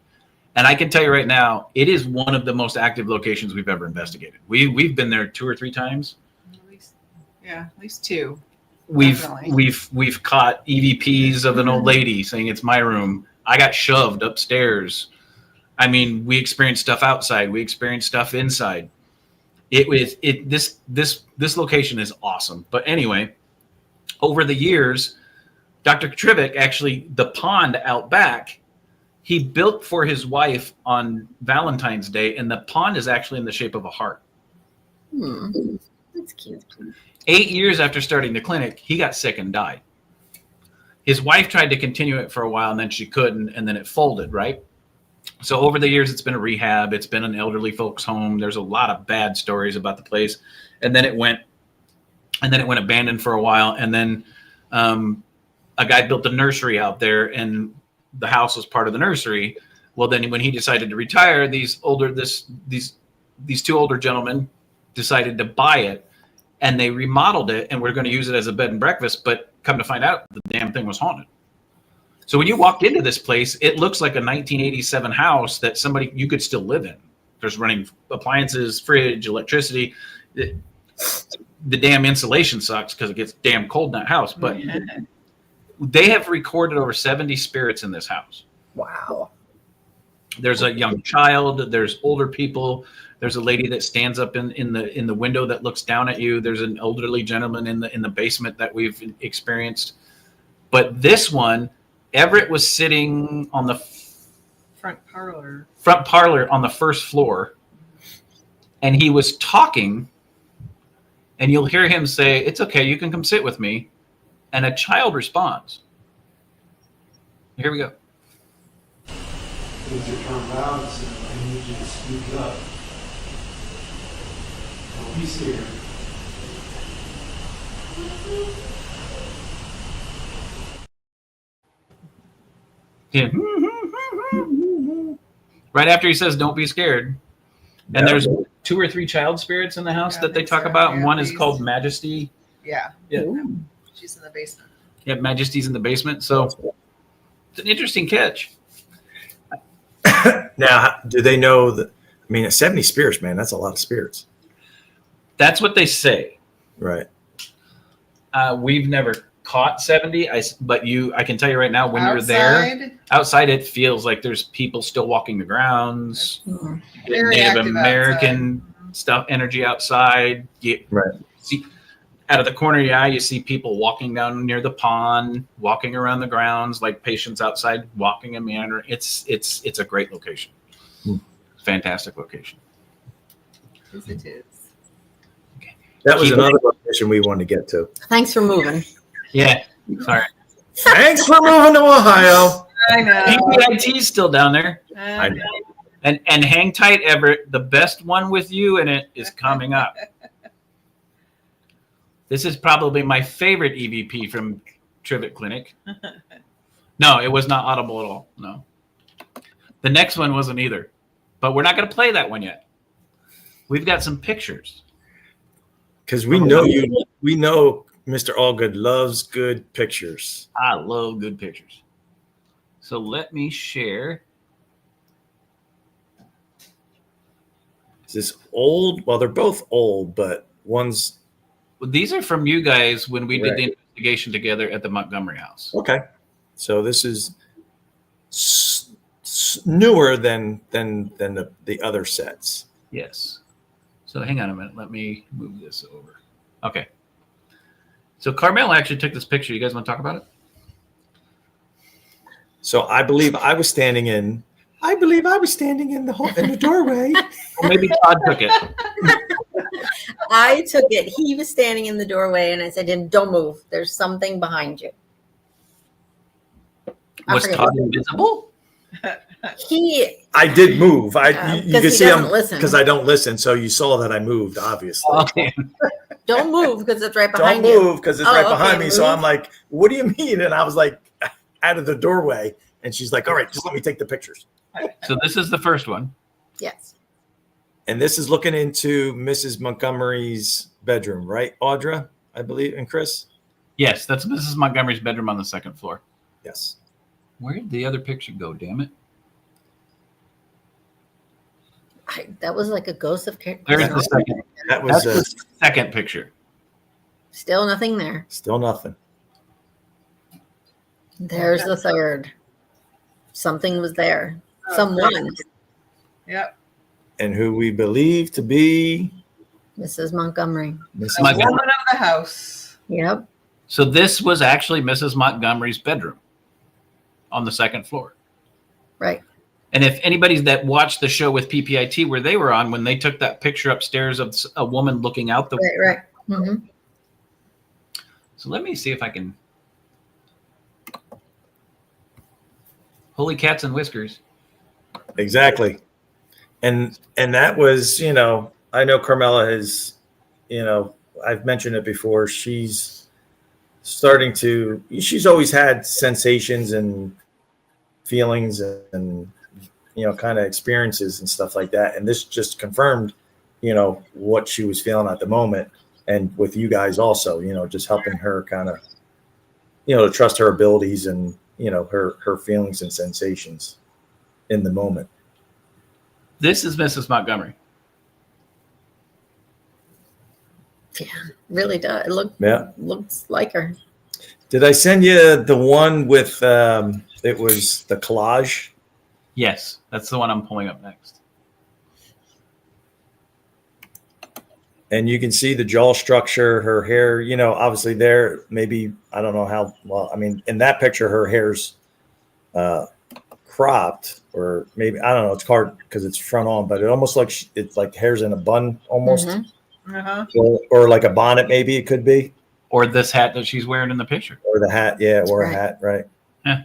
Speaker 2: And I can tell you right now, it is one of the most active locations we've ever investigated. We've been there 2 or 3 times.
Speaker 5: At least 2.
Speaker 2: We've caught EVPs of an old lady saying it's my room. I got shoved upstairs. I mean, we experienced stuff outside. We experienced stuff inside. This location is awesome. But anyway, over the years, Dr. Trivet actually, the pond out back, he built for his wife on Valentine's Day, and the pond is actually in the shape of a heart.
Speaker 4: That's cute.
Speaker 2: 8 years after starting the clinic, he got sick and died. His wife tried to continue it for a while, and then she couldn't, and then it folded, right? So over the years, it's been a rehab. It's been an elderly folks' home. There's a lot of bad stories about the place. And then it went abandoned for a while. And then a guy built a nursery out there, and the house was part of the nursery. Well, then when he decided to retire, these 2 older gentlemen decided to buy it, and they remodeled it, and we're going to use it as a bed and breakfast. But come to find out, the damn thing was haunted. So when you walked into this place, it looks like a 1987 house that you could still live in. There's running appliances, fridge, electricity. The damn insulation sucks because it gets damn cold in that house. But they have recorded over 70 spirits in this house.
Speaker 4: Wow.
Speaker 2: There's a young child. There's older people. There's a lady that stands up in the window that looks down at you. There's an elderly gentleman in the basement that we've experienced. But this one, Everett was sitting on the
Speaker 5: Front parlor
Speaker 2: on the first floor, and he was talking, and you'll hear him say, "It's okay, you can come sit with me," and a child responds. Here we go.
Speaker 6: Need to turn around and say, I need you to speak up. Don't be scared.
Speaker 2: Yeah. Right after he says, "Don't be scared." And there's 2 or 3 child spirits in the house that they talk about. And one is called Majesty.
Speaker 5: Yeah.
Speaker 2: Yeah.
Speaker 5: She's in the basement.
Speaker 2: Yeah, Majesty's in the basement. So it's an interesting catch.
Speaker 3: Now, do they know that? I mean, 70 spirits, man, that's a lot of spirits.
Speaker 2: That's what they say.
Speaker 3: Right.
Speaker 2: We've never caught 70. But I can tell you right now, when you're there outside, it feels like there's people still walking the grounds.
Speaker 5: Very
Speaker 2: Native
Speaker 5: active
Speaker 2: American stuff, energy outside.
Speaker 3: Right.
Speaker 2: See, out of the corner of your eye, you see people walking down near the pond, walking around the grounds, like patients outside walking a meander. It's a great location. Fantastic location.
Speaker 5: Yes, it is.
Speaker 3: That was another location we wanted to get to.
Speaker 4: Thanks for moving.
Speaker 2: Yeah. Sorry.
Speaker 3: Thanks for moving to Ohio.
Speaker 5: I know.
Speaker 2: PPIT's still down there.
Speaker 5: I know.
Speaker 2: And hang tight, Everett. The best one with you in it is coming up. This is probably my favorite EVP from Trivet Clinic. No, it was not audible at all. No. The next one wasn't either. But we're not going to play that one yet. We've got some pictures.
Speaker 3: Because we know Mr. Allgood loves good pictures.
Speaker 2: I love good pictures. So let me share.
Speaker 3: Is this old? Well, they're both old, but one's...
Speaker 2: Well, these are from you guys when we did the investigation together at the Montgomery house.
Speaker 3: Okay. So this is newer than the other sets.
Speaker 2: Yes. So hang on a minute. Let me move this over. Okay. So Carmel actually took this picture. You guys want to talk about it?
Speaker 3: So I believe I was standing in the doorway.
Speaker 2: Or maybe Todd took it.
Speaker 4: I took it. He was standing in the doorway, and I said, "Don't move. There's something behind you."
Speaker 2: Was Todd invisible?
Speaker 3: I did move. You can see him
Speaker 4: listen.
Speaker 3: because I don't listen. So you saw that I moved, obviously.
Speaker 2: Okay.
Speaker 4: Don't move because it's right behind
Speaker 3: Don't
Speaker 4: you.
Speaker 3: move because it's right behind me. So I'm like, "What do you mean?" And I was like, out of the doorway, and she's like, "All right, just let me take the pictures."
Speaker 2: So this is the first one.
Speaker 4: Yes.
Speaker 3: And this is looking into Mrs. Montgomery's bedroom, right, Audra? I believe, and Chris.
Speaker 2: Yes, that's Mrs. Montgomery's bedroom on the second floor.
Speaker 3: Yes.
Speaker 2: Where did the other picture go? Damn it!
Speaker 4: That was like a ghost of
Speaker 2: There's the second.
Speaker 3: That was
Speaker 2: the second picture.
Speaker 4: Still nothing there.
Speaker 3: Still nothing.
Speaker 4: There's the third. Something was there. Someone.
Speaker 5: Yep.
Speaker 3: And who we believe to be
Speaker 4: Mrs. Montgomery.
Speaker 3: Mrs.
Speaker 5: The woman of the house.
Speaker 4: Yep.
Speaker 2: So this was actually Mrs. Montgomery's bedroom on the second floor.
Speaker 4: Right.
Speaker 2: And if anybody's that watched the show with PPIT where they were on, when they took that picture upstairs of a woman looking out the
Speaker 4: Right. Mm-hmm.
Speaker 2: So let me see if I can. Holy cats and whiskers.
Speaker 3: Exactly. And that was, I know Carmela has, I've mentioned it before. She's always had sensations and feelings and kind of experiences and stuff like that. And this just confirmed, what she was feeling at the moment. And with you guys also, just helping her kind of, to trust her abilities and, her feelings and sensations in the moment.
Speaker 2: This is Mrs. Montgomery.
Speaker 4: Yeah, really does. Looks like her.
Speaker 3: Did I send you the one with it was the collage?
Speaker 2: Yes, that's the one I'm pulling up next.
Speaker 3: And you can see the jaw structure, her hair, obviously there, maybe, I don't know how, well, I mean, in that picture, her hair's cropped, or maybe, I don't know, it's hard because it's front on, but it almost looks, it's like hair's in a bun almost.
Speaker 5: Mm-hmm. Uh-huh.
Speaker 3: Or like a bonnet, maybe it could be.
Speaker 2: Or this hat that she's wearing in the picture.
Speaker 3: Or the hat, yeah, or a hat, right.
Speaker 2: Yeah.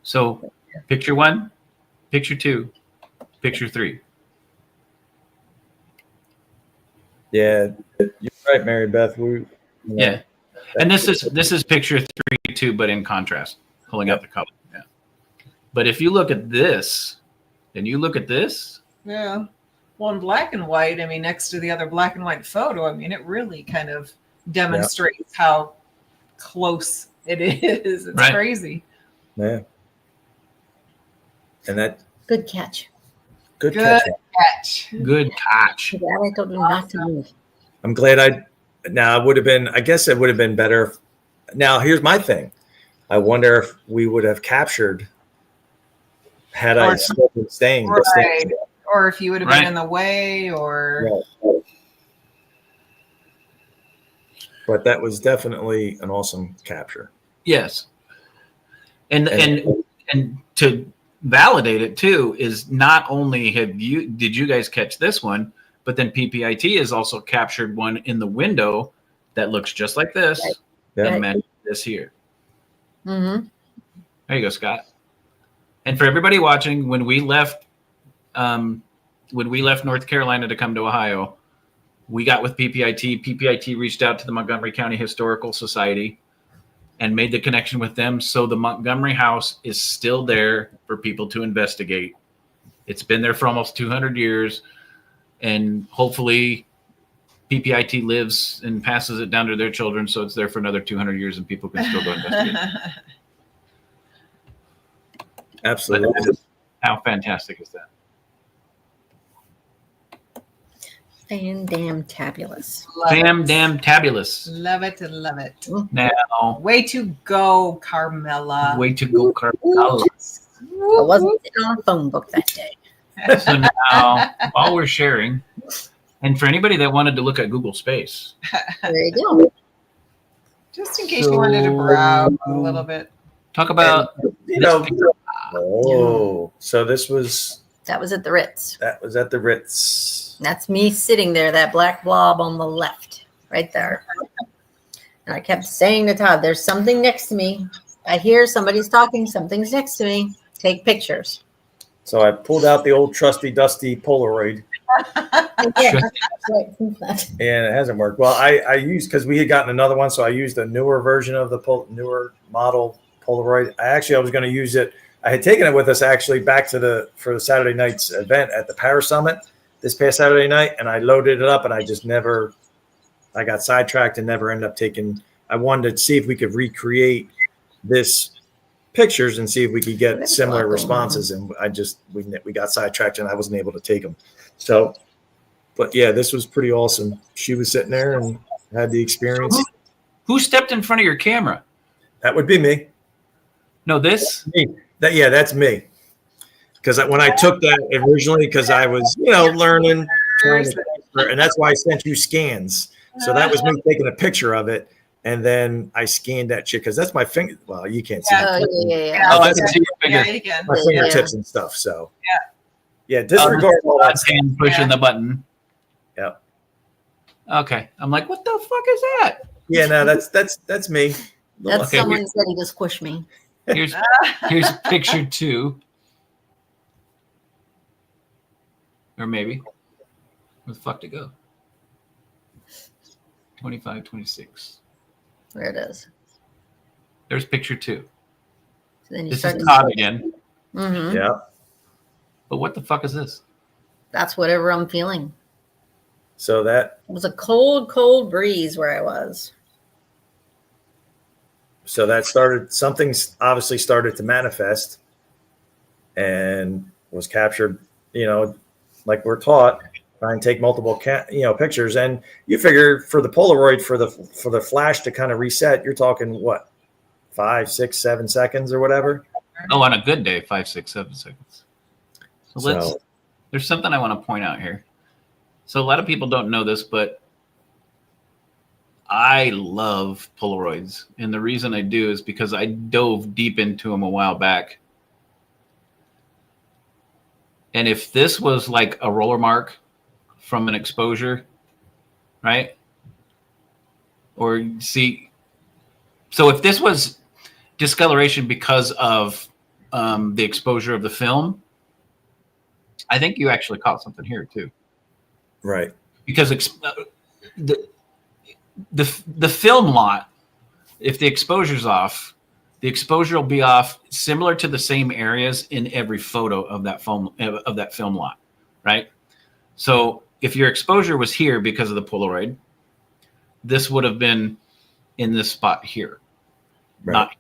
Speaker 2: So picture 1, picture 2, picture 3.
Speaker 3: Yeah, you're right, Mary Beth.
Speaker 2: Yeah. And this is picture 3 too, but in contrast, pulling out the color. Yeah. But if you look at this, and you look at this.
Speaker 5: Yeah. Well, in black and white, I mean, next to the other black and white photo, I mean, it really kind of demonstrates how close it is. It's crazy.
Speaker 3: Yeah. And that.
Speaker 4: Good catch.
Speaker 3: Good catch.
Speaker 2: Good catch.
Speaker 4: I told you not to move.
Speaker 3: I'm glad now it would have been, I guess it would have been better. Now, here's my thing. I wonder if we would have captured had I still been staying.
Speaker 5: Right. Or if you would have
Speaker 2: Right.
Speaker 5: been in the way, or
Speaker 3: Right. But that was definitely an awesome capture.
Speaker 2: Yes. And to validate it too is not only did you guys catch this one, but then PPIT has also captured one in the window that looks just like this.
Speaker 3: Yeah.
Speaker 2: And matches this here.
Speaker 4: Mm-hmm.
Speaker 2: There you go, Scott. And for everybody watching, when we left North Carolina to come to Ohio, we got with PPIT. PPIT reached out to the Montgomery County Historical Society and made the connection with them. So the Montgomery house is still there for people to investigate. It's been there for almost 200 years. And hopefully PPIT lives and passes it down to their children. So it's there for another 200 years and people can still go investigate.
Speaker 3: Absolutely.
Speaker 2: How fantastic is that?
Speaker 4: Fan-damn-tabulous.
Speaker 2: Tabulous.
Speaker 5: Love it. Love it.
Speaker 2: Now,
Speaker 5: Way to go, Carmela.
Speaker 2: way to go, Carmela.
Speaker 4: I wasn't sitting on a phone book that day.
Speaker 2: So now, while we're sharing, and for anybody that wanted to look at Google Space,
Speaker 4: There you go.
Speaker 5: Just in case you wanted to browse a little bit.
Speaker 2: talk about
Speaker 3: So this was
Speaker 4: That was at the Ritz.
Speaker 3: at the Ritz.
Speaker 4: That's me sitting there, that black blob on the left, right there. And I kept saying to Todd, there's something next to me. I hear somebody's talking. Something's next to me. Take pictures.
Speaker 3: So I pulled out the old trusty dusty Polaroid,
Speaker 4: Yeah.
Speaker 3: and it hasn't worked. Well, I used, because we had gotten another one, so I used a newer version of the newer model Polaroid. I was going to use it. I had taken it with us actually back to for the Saturday night's event at the Power Summit this past Saturday night, and I loaded it up, and I got sidetracked and never ended up taking. I wanted to see if we could recreate this pictures and see if we could get similar responses, and we got sidetracked and I wasn't able to take them. So, but yeah, this was pretty awesome. She was sitting there and had the experience.
Speaker 2: Who stepped in front of your camera?
Speaker 3: That would be me.
Speaker 2: No, this?
Speaker 3: That's me. Because when I took that originally, because I was, learning, and that's why I sent you scans. So that was me taking a picture of it, and then I scanned that chick because that's my finger. Well, you can't see.
Speaker 4: Yeah.
Speaker 2: Oh, I can see your finger.
Speaker 5: Yeah, you can.
Speaker 3: My fingertips and stuff. So
Speaker 5: Yeah.
Speaker 3: disregard all that stuff.
Speaker 2: And pushing the button.
Speaker 3: Yeah.
Speaker 2: Okay. I'm like, what the fuck is that?
Speaker 3: Yeah, no, that's me.
Speaker 4: That's
Speaker 2: Okay,
Speaker 4: someone ready to squish me.
Speaker 2: Here's picture 2. Or maybe. Where the fuck to go? 25, 26.
Speaker 4: There it is.
Speaker 2: There's picture 2.
Speaker 4: So then you
Speaker 2: This
Speaker 4: start
Speaker 2: is
Speaker 4: to
Speaker 2: Todd again.
Speaker 4: Mm-hmm.
Speaker 3: Yeah.
Speaker 2: But what the fuck is this?
Speaker 4: That's whatever I'm feeling.
Speaker 3: So that
Speaker 4: It was a cold, cold breeze where I was.
Speaker 3: something obviously started to manifest and was captured, like we're taught, try and take multiple pictures. And you figure for the Polaroid, for the flash to kind of reset, you're talking what, 5, 6, 7 seconds or whatever.
Speaker 2: Oh, on a good day, 5, 6, 7 seconds. So there's something I want to point out here. So a lot of people don't know this, but I love Polaroids. And the reason I do is because I dove deep into them a while back. And if this was like a roller mark from an exposure, right? Or see, so if this was discoloration because of the exposure of the film, I think you actually caught something here too.
Speaker 3: Right.
Speaker 2: Because the film lot, if the exposure's off, the exposure will be off similar to the same areas in every photo of that film lot, right? So if your exposure was here because of the Polaroid, this would have been in this spot here,
Speaker 3: Right.
Speaker 2: not here.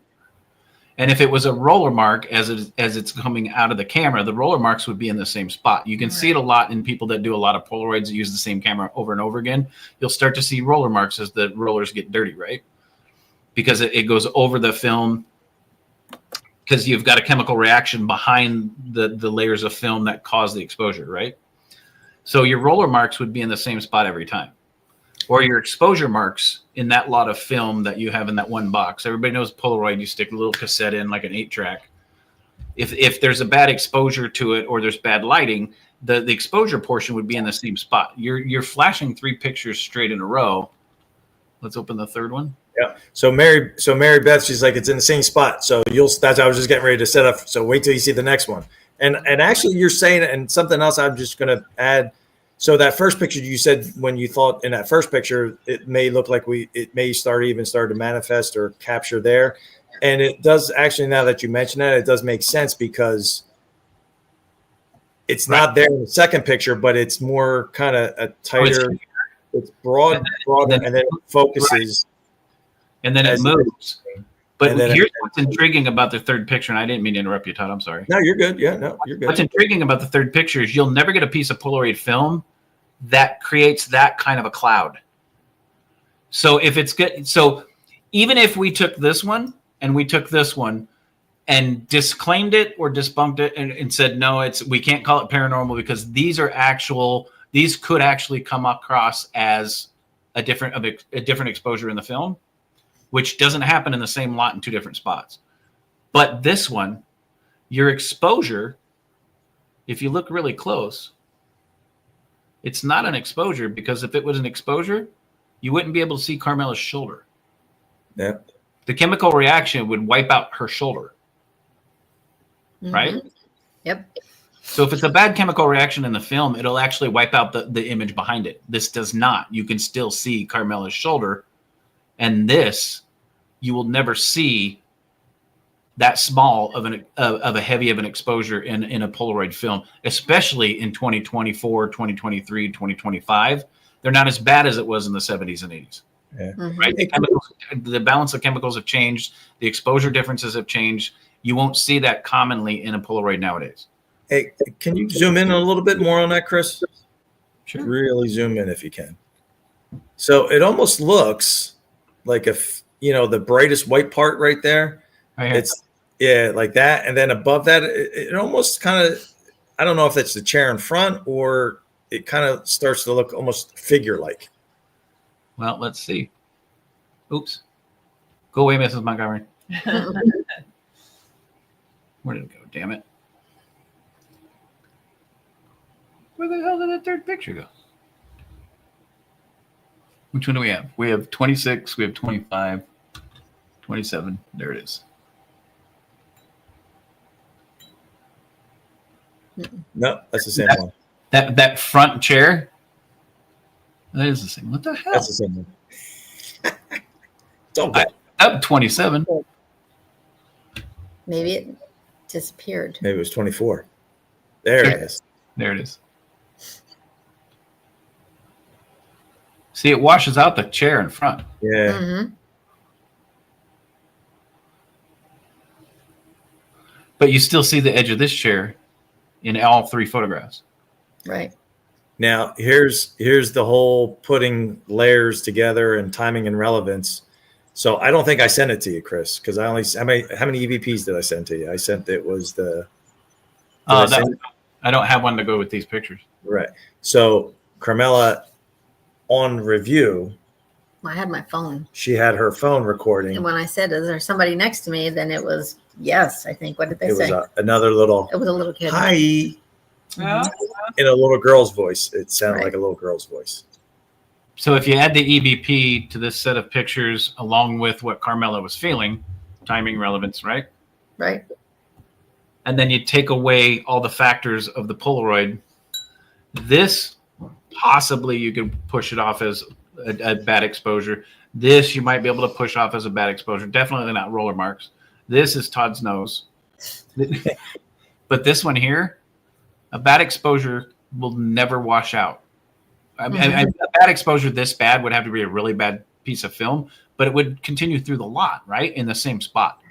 Speaker 2: And if it was a roller mark as it's coming out of the camera, the roller marks would be in the same spot. You can see it a lot in people that do a lot of Polaroids that use the same camera over and over again. You'll start to see roller marks as the rollers get dirty, right? Because it goes over the film, because you've got a chemical reaction behind the layers of film that cause the exposure, right? So your roller marks would be in the same spot every time. Or your exposure marks in that lot of film that you have in that one box. Everybody knows Polaroid, you stick a little cassette in like an 8-track. If there's a bad exposure to it or there's bad lighting, the exposure portion would be in the same spot. You're flashing 3 pictures straight in a row. Let's open the third one.
Speaker 3: Yeah. So Mary Beth, she's like, it's in the same spot. So I was just getting ready to set up. So wait till you see the next one. And actually you're saying, and something else I'm just going to add. So that first picture you said, when you thought in that first picture, it may look like it may start to manifest or capture there. And it does actually, now that you mention that, it does make sense, because it's not there in the second picture, but it's more kind of a tighter, it's broader, and then it focuses.
Speaker 2: And then it moves. But here's what's intriguing about the third picture, and I didn't mean to interrupt you, Todd. I'm sorry.
Speaker 3: No, you're good. Yeah, no, you're good.
Speaker 2: What's intriguing about the third picture is you'll never get a piece of Polaroid film that creates that kind of a cloud. So if it's good, so even if we took this one and we took this one and disclaimed it or debunked it and said, no, we can't call it paranormal because these could actually come across as a different exposure in the film, which doesn't happen in the same lot in 2 different spots. But this one, your exposure, if you look really close, it's not an exposure, because if it was an exposure, you wouldn't be able to see Carmela's shoulder.
Speaker 3: Yeah.
Speaker 2: The chemical reaction would wipe out her shoulder.
Speaker 4: Mm-hmm.
Speaker 2: Right?
Speaker 4: Yep.
Speaker 2: So if it's a bad chemical reaction in the film, it'll actually wipe out the image behind it. This does not. You can still see Carmela's shoulder. And this, you will never see that small of a heavy of an exposure in a Polaroid film, especially in 2024, 2023, 2025. They're not as bad as it was in the 70s and 80s.
Speaker 3: Yeah.
Speaker 4: Mm-hmm.
Speaker 2: Right? The balance of chemicals have changed. The exposure differences have changed. You won't see that commonly in a Polaroid nowadays.
Speaker 3: Hey, can you zoom in a little bit more on that, Chris?
Speaker 2: Sure.
Speaker 3: Really zoom in if you can. So it almost looks like the brightest white part right there.
Speaker 2: Right here.
Speaker 3: It's like that, and then above that, it almost kind of, I don't know if that's the chair in front or it kind of starts to look almost figure-like.
Speaker 2: Well, let's see. Oops. Go away, Mrs. Montgomery. Where did it go? Damn it. Where the hell did that third picture go? Which one do we have? We have 26, we have 25, 27. There it is.
Speaker 3: No, that's the same one.
Speaker 2: That front chair? That is the same. What the hell?
Speaker 3: That's the same one. Don't go.
Speaker 2: Up 27.
Speaker 4: Maybe it disappeared.
Speaker 3: Maybe it was 24. There it is.
Speaker 2: There it is. See, it washes out the chair in front.
Speaker 3: Yeah.
Speaker 4: Mm-hmm.
Speaker 2: But you still see the edge of this chair in all 3 photographs.
Speaker 4: Right.
Speaker 3: Now, here's the whole putting layers together and timing and relevance. So I don't think I sent it to you, Chris, because how many EVPs did I send to you? I sent it was the.
Speaker 2: I don't have one to go with these pictures.
Speaker 3: Right. So Carmela, on review,
Speaker 4: I had my phone.
Speaker 3: she had her phone recording.
Speaker 4: And when I said, is there somebody next to me? Then it was, yes, I think. What did they
Speaker 3: It
Speaker 4: say?
Speaker 3: was another little
Speaker 4: It was a little kid.
Speaker 3: hi
Speaker 5: Oh,
Speaker 3: in a little girl's voice. It sounded
Speaker 4: Right.
Speaker 3: like a little girl's voice.
Speaker 2: So if you add the EVP to this set of pictures, along with what Carmela was feeling, timing, relevance, right?
Speaker 4: Right.
Speaker 2: And then you take away all the factors of the Polaroid, this possibly you could push it off as a bad exposure. This you might be able to push off as a bad exposure. Definitely not roller marks. This is Todd's nose. But this one here, a bad exposure will never wash out. I mean, a bad exposure this bad would have to be a really bad piece of film, but it would continue through the lot, right? In the same spot.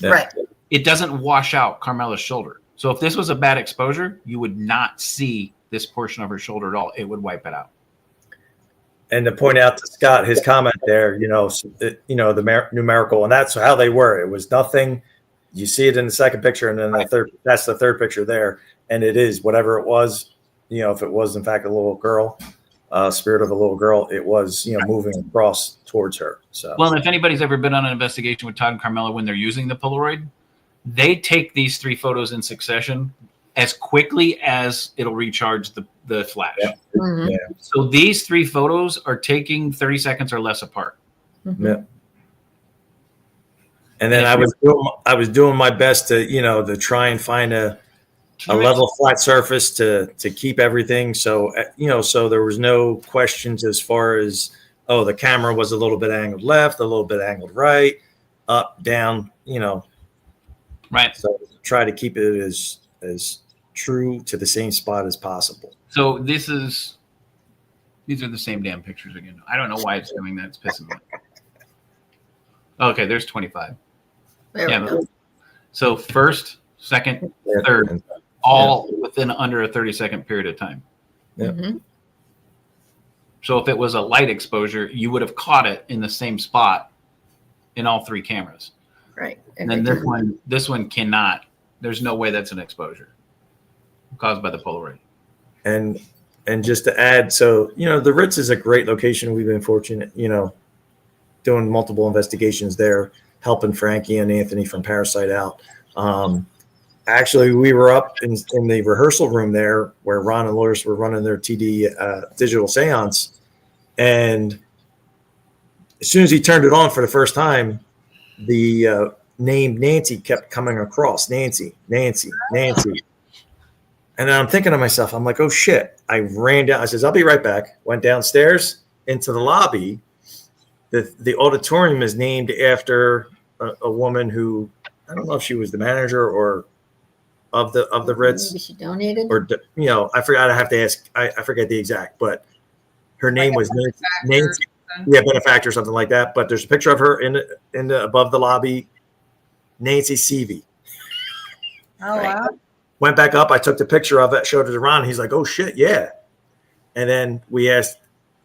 Speaker 3: Yeah.
Speaker 4: Right.
Speaker 2: It doesn't wash out Carmela's shoulder. So if this was a bad exposure, you would not see this portion of her shoulder at all. It would wipe it out.
Speaker 3: And to point out to Scott, his comment there, the numerical, and that's how they were. It was nothing. You see it in the second picture, and then that's the third picture there. And it is whatever it was, if it was in fact a little girl, spirit of a little girl, it was, moving across towards her. So,
Speaker 2: well, if anybody's ever been on an investigation with Todd and Carmela when they're using the Polaroid, they take these 3 photos in succession as quickly as it'll recharge the flash.
Speaker 3: Yeah.
Speaker 4: Mhm.
Speaker 3: Yeah.
Speaker 2: So these 3 photos are taking 30 seconds or less apart.
Speaker 3: Yeah. And then I was doing my best to try and find a level flat surface to keep everything. So so there was no questions as far as the camera was a little bit angled left, a little bit angled right, up, down.
Speaker 2: Right.
Speaker 3: So try to keep it as true to the same spot as possible.
Speaker 2: So these are the same damn pictures again. I don't know why it's doing that. It's pissing me off. Okay, there's 25.
Speaker 4: There we go.
Speaker 2: So first, second, third, all within under a 30-second period of time.
Speaker 3: Yeah.
Speaker 4: Mhm.
Speaker 2: So if it was a light exposure, you would have caught it in the same spot in all 3 cameras.
Speaker 4: Right.
Speaker 2: And then this one cannot. There's no way that's an exposure caused by the Polaroid.
Speaker 3: And just to add, so the Ritz is a great location. We've been fortunate, doing multiple investigations there, helping Frankie and Anthony from Parasite out. Actually, we were up in the rehearsal room there where Ron and Loris were running their TD digital seance. And as soon as he turned it on for the first time, the name Nancy kept coming across. Nancy. And I'm thinking to myself, I'm like, oh, shit. I ran down. I says, I'll be right back. Went downstairs into the lobby. The auditorium is named after a woman who, I don't know if she was the manager or of the Ritz.
Speaker 4: Maybe she donated.
Speaker 3: Or, I forgot. I have to ask. I forget the exact, but her name was Nancy. Yeah, benefactor or something like that. But there's a picture of her in the above the lobby. Nancy Seavey.
Speaker 5: Oh, wow.
Speaker 3: Went back up. I took the picture of it, showed it to Ron. He's like, oh, shit, yeah. And then we asked,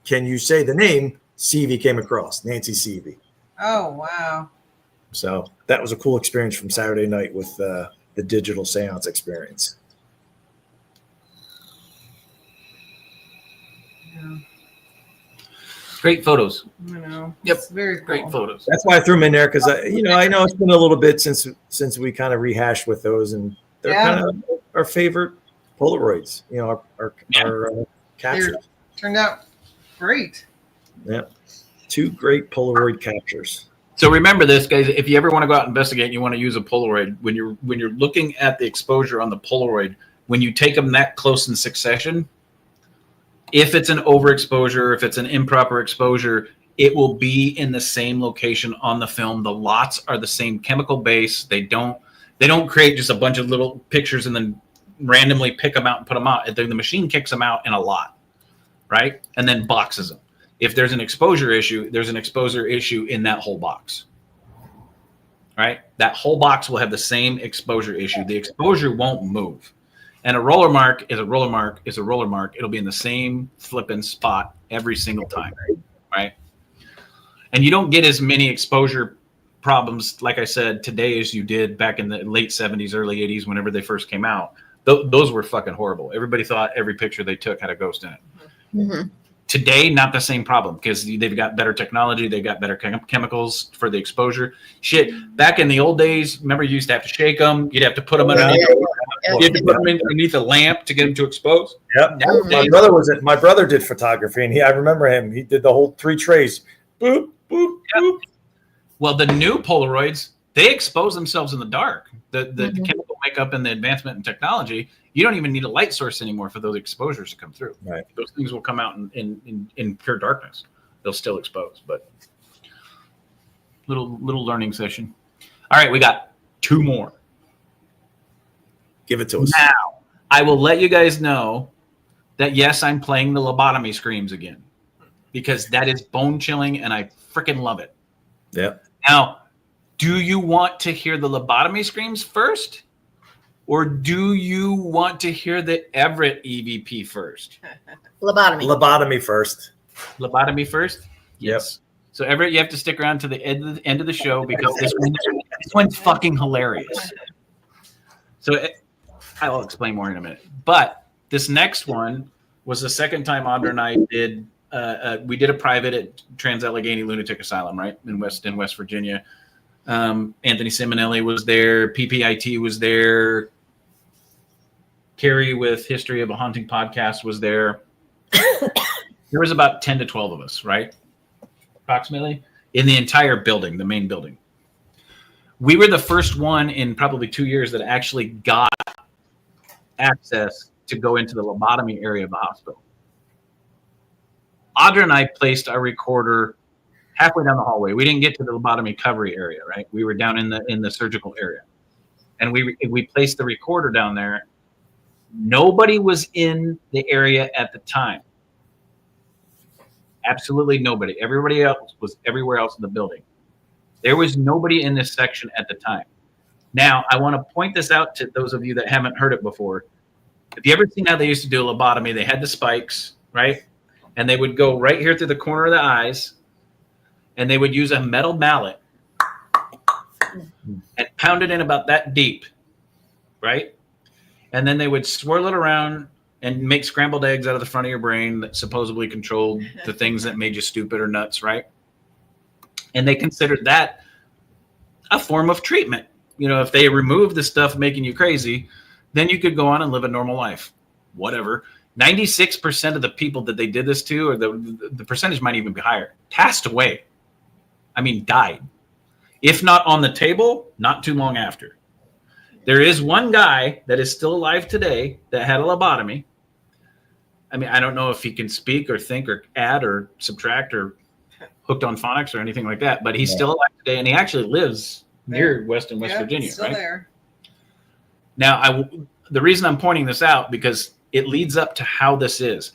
Speaker 3: can you say the name? Seavey came across, Nancy Seavey.
Speaker 5: Oh, wow.
Speaker 3: So that was a cool experience from Saturday night with the digital seance experience.
Speaker 5: Yeah.
Speaker 2: Great photos.
Speaker 5: I know.
Speaker 2: Yep.
Speaker 5: It's very cool.
Speaker 2: Great photos.
Speaker 3: That's why I threw them in there because I know it's been a little bit since we kind of rehashed with those, and they're kind of our favorite Polaroids. Our captures.
Speaker 5: Turned out great.
Speaker 3: Yeah, 2 great Polaroid captures.
Speaker 2: So remember this, guys. If you ever want to go out and investigate and you want to use a Polaroid, when you're looking at the exposure on the Polaroid, when you take them that close in succession, if it's an overexposure, if it's an improper exposure, it will be in the same location on the film. The lots are the same chemical base. They don't create just a bunch of little pictures and then randomly pick them out and put them out. The machine kicks them out in a lot, right? And then boxes them. If there's an exposure issue, there's an exposure issue in that whole box, right? That whole box will have the same exposure issue. The exposure won't move. And a roller mark is a roller mark is a roller mark. It'll be in the same flipping spot every single time, right? And you don't get as many exposure problems, like I said, today as you did back in the late 70s, early 80s, whenever they first came out. Those were fucking horrible. Everybody thought every picture they took had a ghost in it.
Speaker 4: Mm-hmm.
Speaker 2: Today, not the same problem because they've got better technology. They've got better chemicals for the exposure. Shit, back in the old days, remember you used to have to shake them. You'd have to put them underneath. You had to put them underneath a lamp to get them to expose.
Speaker 3: Yep. My brother did photography, and I remember him. He did the whole 3 trays. Boop, boop, boop.
Speaker 2: Well, the new Polaroids, they expose themselves in the dark. The chemical makeup and the advancement in technology, you don't even need a light source anymore for those exposures to come through.
Speaker 3: Right.
Speaker 2: Those things will come out in pure darkness. They'll still expose, but little learning session. All right, we got 2 more.
Speaker 3: Give it to us.
Speaker 2: Now, I will let you guys know that, yes, I'm playing the lobotomy screams again because that is bone chilling and I freaking love it.
Speaker 3: Yeah.
Speaker 2: Now, Do you want to hear the lobotomy screams first? Or do you want to hear the Everett EVP first?
Speaker 4: Lobotomy.
Speaker 3: Lobotomy first.
Speaker 2: Lobotomy first? Yes. So Everett, you have to stick around to the end of the show because this one's fucking hilarious. So I'll explain more in a minute. But this next one was the second time Audra and I did. We did a private at Trans-Allegheny Lunatic Asylum, right in West Virginia. Anthony Simonelli was there. PPIT was there. Carrie with History of a Haunting podcast was there. There was about 10 to 12 of us, right? Approximately in the entire building, the main building. We were the first one in probably 2 years that actually got access to go into the lobotomy area of the hospital. Audra and I placed our recorder halfway down the hallway. We didn't get to the lobotomy recovery area, right? We were down in the surgical area, and we placed the recorder down there. Nobody was in the area at the time. Absolutely nobody. Everybody else was everywhere else in the building. There was nobody in this section at the time. Now, I want to point this out to those of you that haven't heard it before. Have you ever seen how they used to do a lobotomy? They had the spikes, right? And they would go right here through the corner of the eyes, and they would use a metal mallet and pound it in about that deep, right? And then they would swirl it around and make scrambled eggs out of the front of your brain that supposedly controlled the things that made you stupid or nuts, right? And they considered that a form of treatment. You know, if they removed the stuff making you crazy, then you could go on and live a normal life. Whatever. 96% of the people that they did this to, or the percentage might even be higher, passed away. I mean, died. If not on the table, not too long after. There is one guy that is still alive today that had a lobotomy. I mean, I don't know if he can speak or think or add or subtract or hooked on phonics or anything like that, but he's still alive today, and he actually lives near West Virginia,
Speaker 5: still
Speaker 2: right?
Speaker 5: There.
Speaker 2: Now, the reason I'm pointing this out, because it leads up to how this is.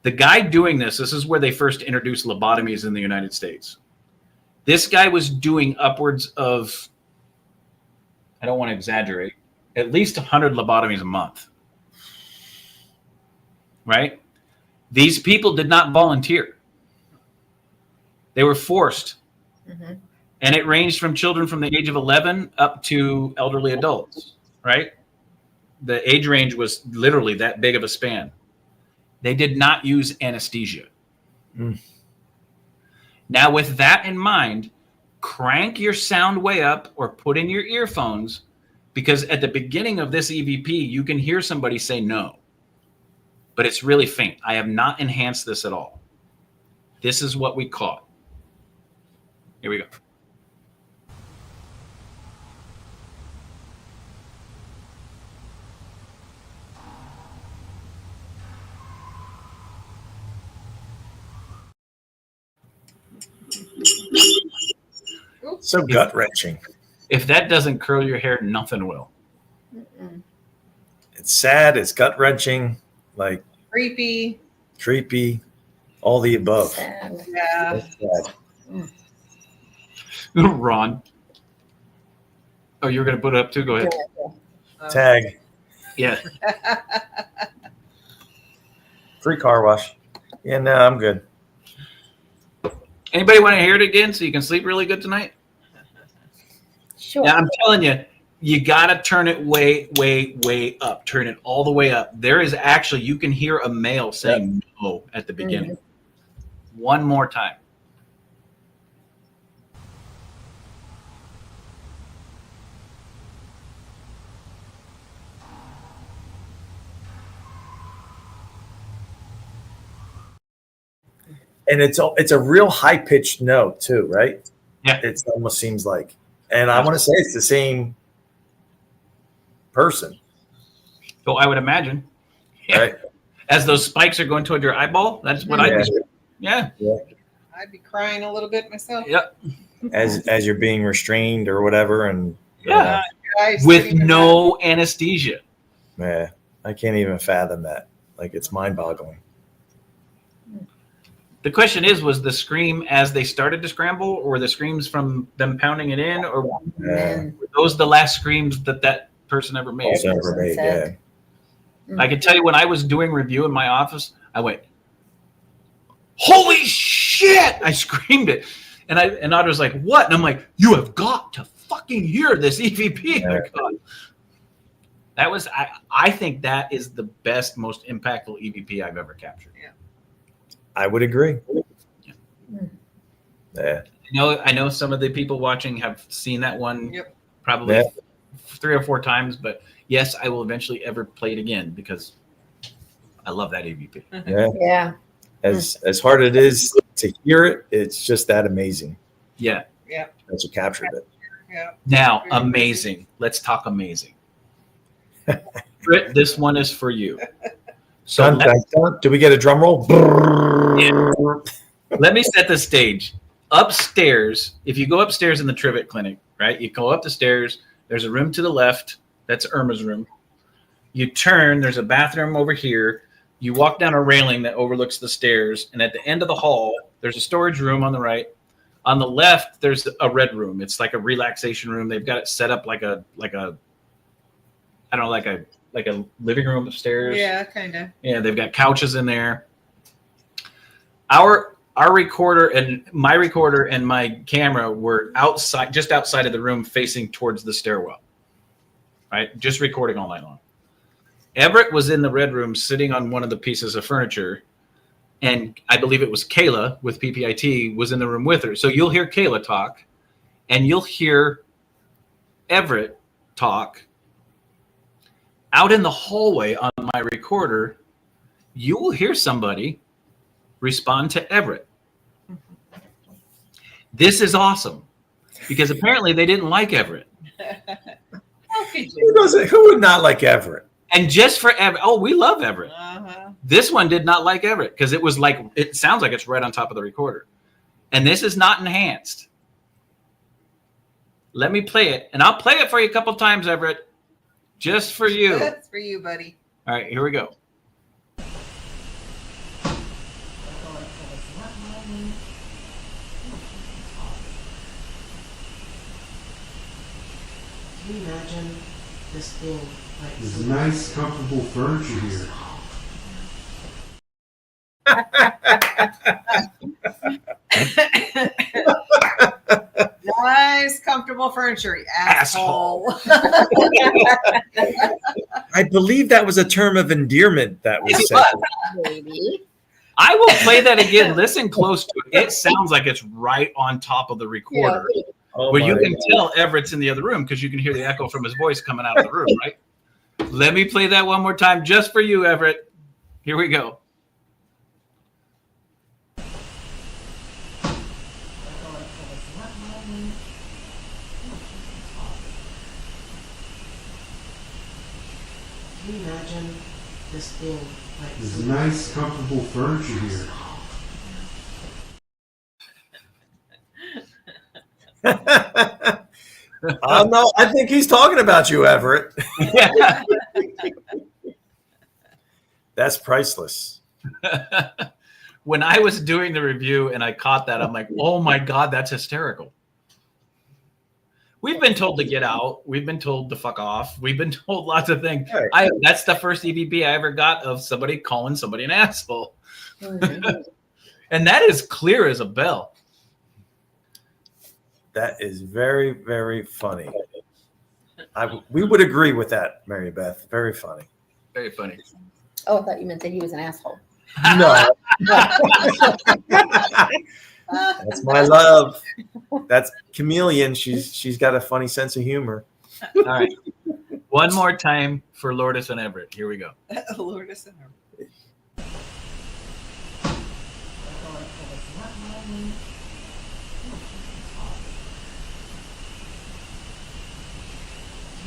Speaker 2: The guy doing this is where they first introduced lobotomies in the United States. This guy was doing upwards of, I don't want to exaggerate, at least 100 lobotomies a month. Right? These people did not volunteer. They were forced. Mm-hmm. And it ranged from children from the age of 11 up to elderly adults, right? The age range was literally that big of a span. They did not use anesthesia. Now, with that in mind, crank your sound way up or put in your earphones, because at the beginning of this EVP, you can hear somebody say no, but it's really faint. I have not enhanced this at all. This is what we caught. Here we go.
Speaker 3: So gut wrenching.
Speaker 2: If that doesn't curl your hair, nothing will.
Speaker 3: It's sad. It's gut wrenching. Like
Speaker 5: Creepy.
Speaker 3: All the above.
Speaker 4: Sad.
Speaker 5: Yeah.
Speaker 3: That's sad.
Speaker 2: Ron. Oh, you were going to put it up too? Go ahead.
Speaker 3: Tag.
Speaker 2: Yeah.
Speaker 3: Free car wash. Yeah, no, I'm good.
Speaker 2: Anybody want to hear it again so you can sleep really good tonight?
Speaker 4: Sure.
Speaker 2: Now, I'm telling you, you got to turn it way, way, way up. Turn it all the way up. There is actually, you can hear a male saying no at the beginning. Mm-hmm. One more time.
Speaker 3: And it's a real high pitched no too, right?
Speaker 2: Yeah.
Speaker 3: It almost seems like, and I want to say it's the same person.
Speaker 2: So I would imagine. Yeah.
Speaker 3: Right.
Speaker 2: As those spikes are going toward your eyeball, that's what I do. Yeah.
Speaker 5: I'd be crying a little bit myself.
Speaker 2: Yep.
Speaker 3: As you're being restrained or whatever, and
Speaker 2: yeah, with no anesthesia.
Speaker 3: Yeah, I can't even fathom that. Like, it's mind boggling.
Speaker 2: The question is, was the scream as they started to scramble, or the screams from them pounding it in, or were those the last screams that person ever made?
Speaker 3: Yeah.
Speaker 2: I can tell you when I was doing review in my office, I went, "Holy shit!" I screamed it. And Audra's like, "What?" And I'm like, "You have got to fucking hear this EVP." Yeah. That was, I think that is the best, most impactful EVP I've ever captured.
Speaker 5: Yeah.
Speaker 3: I would agree. Yeah.
Speaker 2: I know some of the people watching have seen that one probably 3 or 4 times, but yes, I will eventually ever play it again because I love that EVP.
Speaker 4: Yeah.
Speaker 3: As hard it is to hear it, it's just that amazing.
Speaker 2: Yeah.
Speaker 5: Yeah.
Speaker 3: That you captured it.
Speaker 5: Yeah.
Speaker 2: Now, amazing. Let's talk amazing. Britt, this one is for you. So
Speaker 3: dun, dun, dun. Do we get a drum roll?
Speaker 2: Yeah. Let me set the stage. Upstairs, if you go upstairs in the Trivet Clinic, right? You go up the stairs. There's a room to the left. That's Irma's room. You turn. There's a bathroom over here. You walk down a railing that overlooks the stairs. And at the end of the hall, there's a storage room on the right. On the left, there's a red room. It's like a relaxation room. They've got it set up like a living room upstairs.
Speaker 5: Yeah, kind of.
Speaker 2: Yeah, they've got couches in there. Our recorder and my camera were outside, just outside of the room, facing towards the stairwell. Right, just recording all night long. Everett was in the red room, sitting on one of the pieces of furniture, and I believe it was Kayla with PPIT was in the room with her. So you'll hear Kayla talk, and you'll hear Everett talk. Out in the hallway on my recorder, you will hear somebody respond to Everett. This is awesome because apparently they didn't like Everett.
Speaker 3: Who would not like Everett?
Speaker 2: And just for Everett, we love Everett. This one did not like Everett because it sounds like it's right on top of the recorder. And this is not enhanced. Let me play it, and I'll play it for you a couple times, Everett. Just for you.
Speaker 5: That's for you, buddy.
Speaker 2: All right, here we go.
Speaker 13: Can you imagine this being like...
Speaker 14: There's nice, comfortable furniture here.
Speaker 5: Nice, comfortable furniture, asshole.
Speaker 3: I believe that was a term of endearment that was said.
Speaker 4: Maybe.
Speaker 2: I will play that again. Listen close to it. It sounds like it's right on top of the recorder.
Speaker 4: Yeah.
Speaker 2: Where you can tell Everett's in the other room because you can hear the echo from his voice coming out of the room, right? Let me play that one more time just for you, Everett. Here we go.
Speaker 13: Can you imagine this being like...
Speaker 14: There's nice, comfortable furniture here.
Speaker 3: No, I think he's talking about you, Everett. That's priceless.
Speaker 2: When I was doing the review and I caught that, I'm like, oh my God, that's hysterical. We've been told to get out. We've been told to fuck off. We've been told lots of things. Right. That's the first EVP I ever got of somebody calling somebody an asshole. Mm-hmm. And that is clear as a bell.
Speaker 3: That is very, very funny. We would agree with that, Mary Beth. Very funny.
Speaker 2: Very funny.
Speaker 4: Oh, I thought you meant that he was an asshole.
Speaker 3: No. That's my love. That's Chameleon. She's got a funny sense of humor.
Speaker 2: All right. One more time for Lourdes and Everett. Here we go.
Speaker 5: Lourdes and Everett.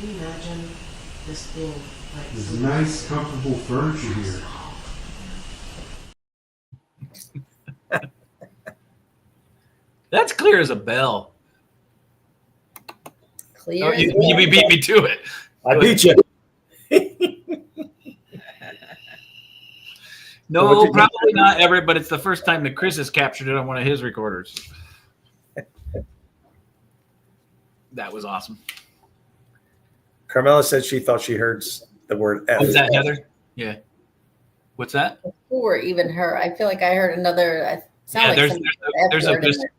Speaker 13: Can you imagine this being like...
Speaker 14: There's nice, comfortable furniture here.
Speaker 2: That's clear as a bell.
Speaker 4: Clear.
Speaker 2: You beat me to it.
Speaker 3: I beat you.
Speaker 2: No, probably not, Everett, but it's the first time that Chris has captured it on one of his recorders. That was awesome.
Speaker 3: Carmela said she thought she heard the word F.
Speaker 2: Was that Heather? Yeah. What's that?
Speaker 4: Before even her, I feel like I heard another.
Speaker 2: Yeah, there's a whisper.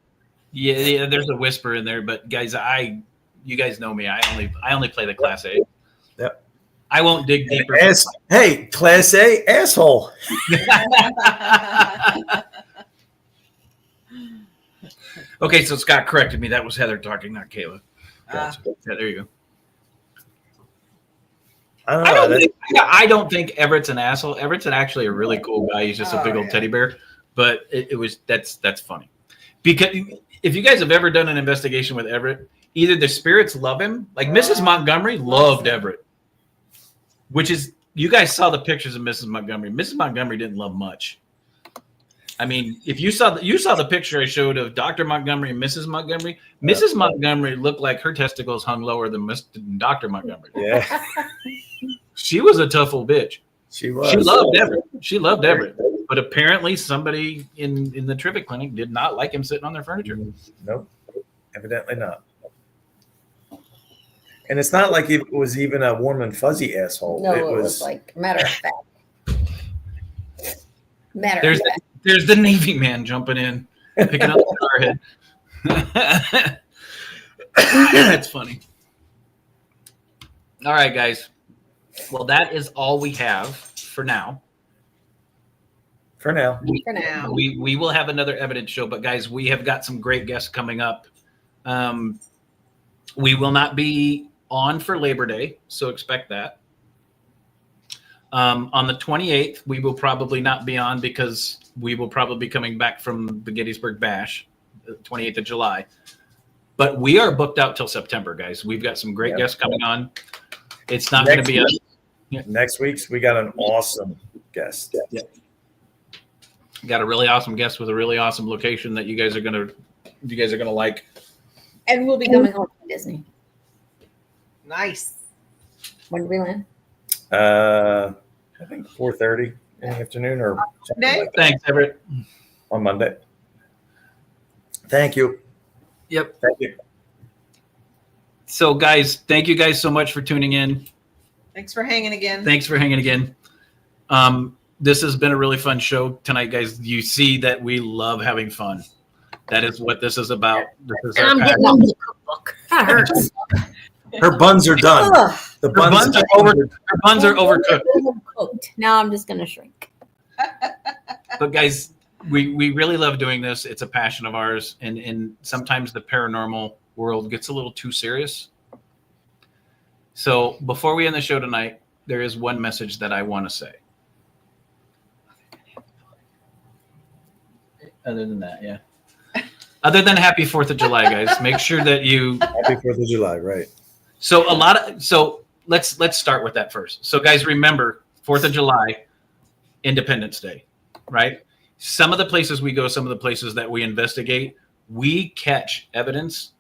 Speaker 2: Yeah, there's a whisper in there. But guys, you guys know me. I only play the Class A.
Speaker 3: Yep.
Speaker 2: I won't dig deeper.
Speaker 3: Hey, Class A asshole.
Speaker 2: Okay, so Scott corrected me. That was Heather talking, not Kayla. Gotcha. Yeah, there you go. I don't think Everett's an asshole. Everett's actually a really cool guy. He's just a big old teddy bear. But that's funny. Because if you guys have ever done an investigation with Everett, either the spirits love him, like Mrs. Montgomery loved Everett, which is, you guys saw the pictures of Mrs. Montgomery. Mrs. Montgomery didn't love much. I mean, if you saw the picture I showed of Dr. Montgomery and Mrs. Montgomery, Mrs. Montgomery looked like her testicles hung lower than Dr. Montgomery.
Speaker 3: Yeah.
Speaker 2: She was a tough old bitch.
Speaker 3: She was.
Speaker 2: She loved Everett. But apparently somebody in the Trivia Clinic did not like him sitting on their furniture.
Speaker 3: Nope. Evidently not. And it's not like it was even a warm and fuzzy asshole.
Speaker 4: No, it was like matter of fact.
Speaker 2: There's the Navy man jumping in, picking up the starhead. That's funny. All right, guys. Well, that is all we have for now.
Speaker 3: For now.
Speaker 2: We will have another evidence show, but guys, we have got some great guests coming up. We will not be on for Labor Day, so expect that. On the 28th, we will probably not be on because we will probably be coming back from the Gettysburg Bash, the 28th of July. But we are booked out till September, guys. We've got some great guests coming on. It's not going to be us.
Speaker 3: Next week's, we got an awesome guest.
Speaker 2: Yeah. Got a really awesome guest with a really awesome location that you guys are gonna like.
Speaker 4: And we'll be coming home from Disney.
Speaker 5: Nice.
Speaker 4: When do we land?
Speaker 3: I think 4:30 in the afternoon or something like that.
Speaker 2: Thanks, Everett.
Speaker 3: On Monday. Thank you.
Speaker 2: Yep.
Speaker 3: Thank you.
Speaker 2: So, guys, thank you guys so much for tuning in.
Speaker 5: Thanks for hanging again.
Speaker 2: This has been a really fun show tonight, guys. You see that we love having fun. That is what this is about. This is
Speaker 4: And I'm getting on the cookbook. That hurts.
Speaker 3: Her buns are done.
Speaker 2: Her buns are overcooked.
Speaker 4: Now I'm just going to shrink.
Speaker 2: But guys, we really love doing this. It's a passion of ours. And sometimes the paranormal world gets a little too serious. So before we end the show tonight, there is one message that I want to say. Other than that, yeah. Other than happy 4th of July, guys. Make sure that you
Speaker 3: happy 4th of July, right.
Speaker 2: So let's start with that first. So guys, remember 4th of July, Independence Day, right? Some of the places we go, some of the places that we investigate, we catch evidence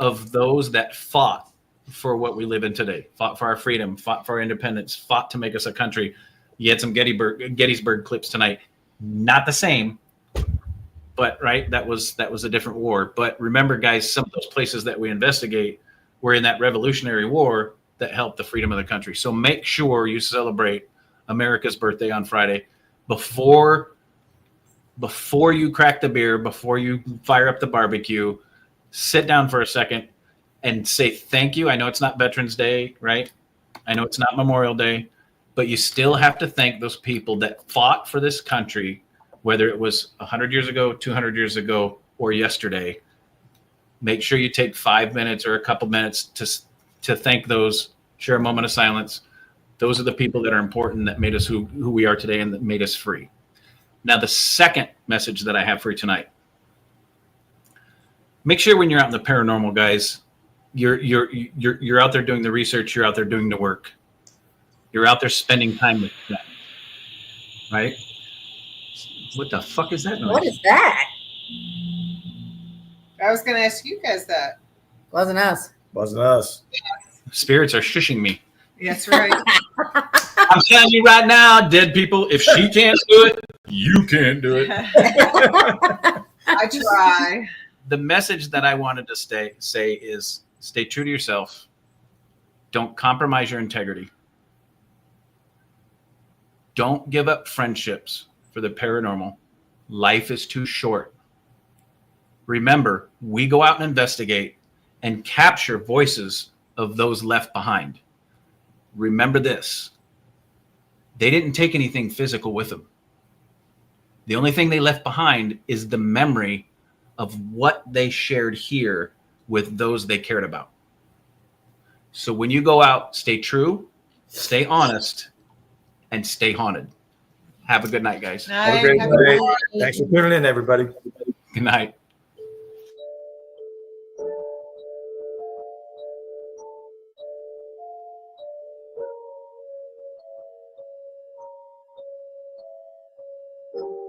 Speaker 2: of those that fought for what we live in today, fought for our freedom, fought for our independence, fought to make us a country. You had some Gettysburg clips tonight. Not the same, but right, that was a different war. But remember, guys, some of those places that we investigate were in that Revolutionary War that helped the freedom of the country. So make sure you celebrate America's birthday on Friday before you crack the beer, before you fire up the barbecue. Sit down for a second and say thank you. I know it's not Veterans Day, right? I know it's not Memorial Day, but you still have to thank those people that fought for this country, whether it was 100 years ago, 200 years ago, or yesterday. Make sure you take 5 minutes or a couple minutes to thank those, share a moment of silence. Those are the people that are important, that made us who we are today and that made us free. Now, the second message that I have for you tonight, make sure when you're out in the paranormal, guys, you're out there doing the research, you're out there doing the work. You're out there spending time with them, right? What the fuck is that noise?
Speaker 4: What is that?
Speaker 5: I was going to ask you guys that.
Speaker 4: Wasn't us.
Speaker 3: Wasn't us.
Speaker 2: Spirits are shushing me.
Speaker 5: That's right.
Speaker 2: I'm telling you right now, dead people, if she can't do it, you can't do it.
Speaker 5: I try.
Speaker 2: The message that I wanted to say is stay true to yourself. Don't compromise your integrity. Don't give up friendships for the paranormal. Life is too short. Remember, we go out and investigate and capture voices of those left behind. Remember this. They didn't take anything physical with them. The only thing they left behind is the memory of what they shared here with those they cared about. So when you go out, stay true, stay honest, and stay haunted. Have a good night, guys.
Speaker 3: Have a great night. Thanks for tuning in, everybody.
Speaker 2: Good night.
Speaker 4: Thank you.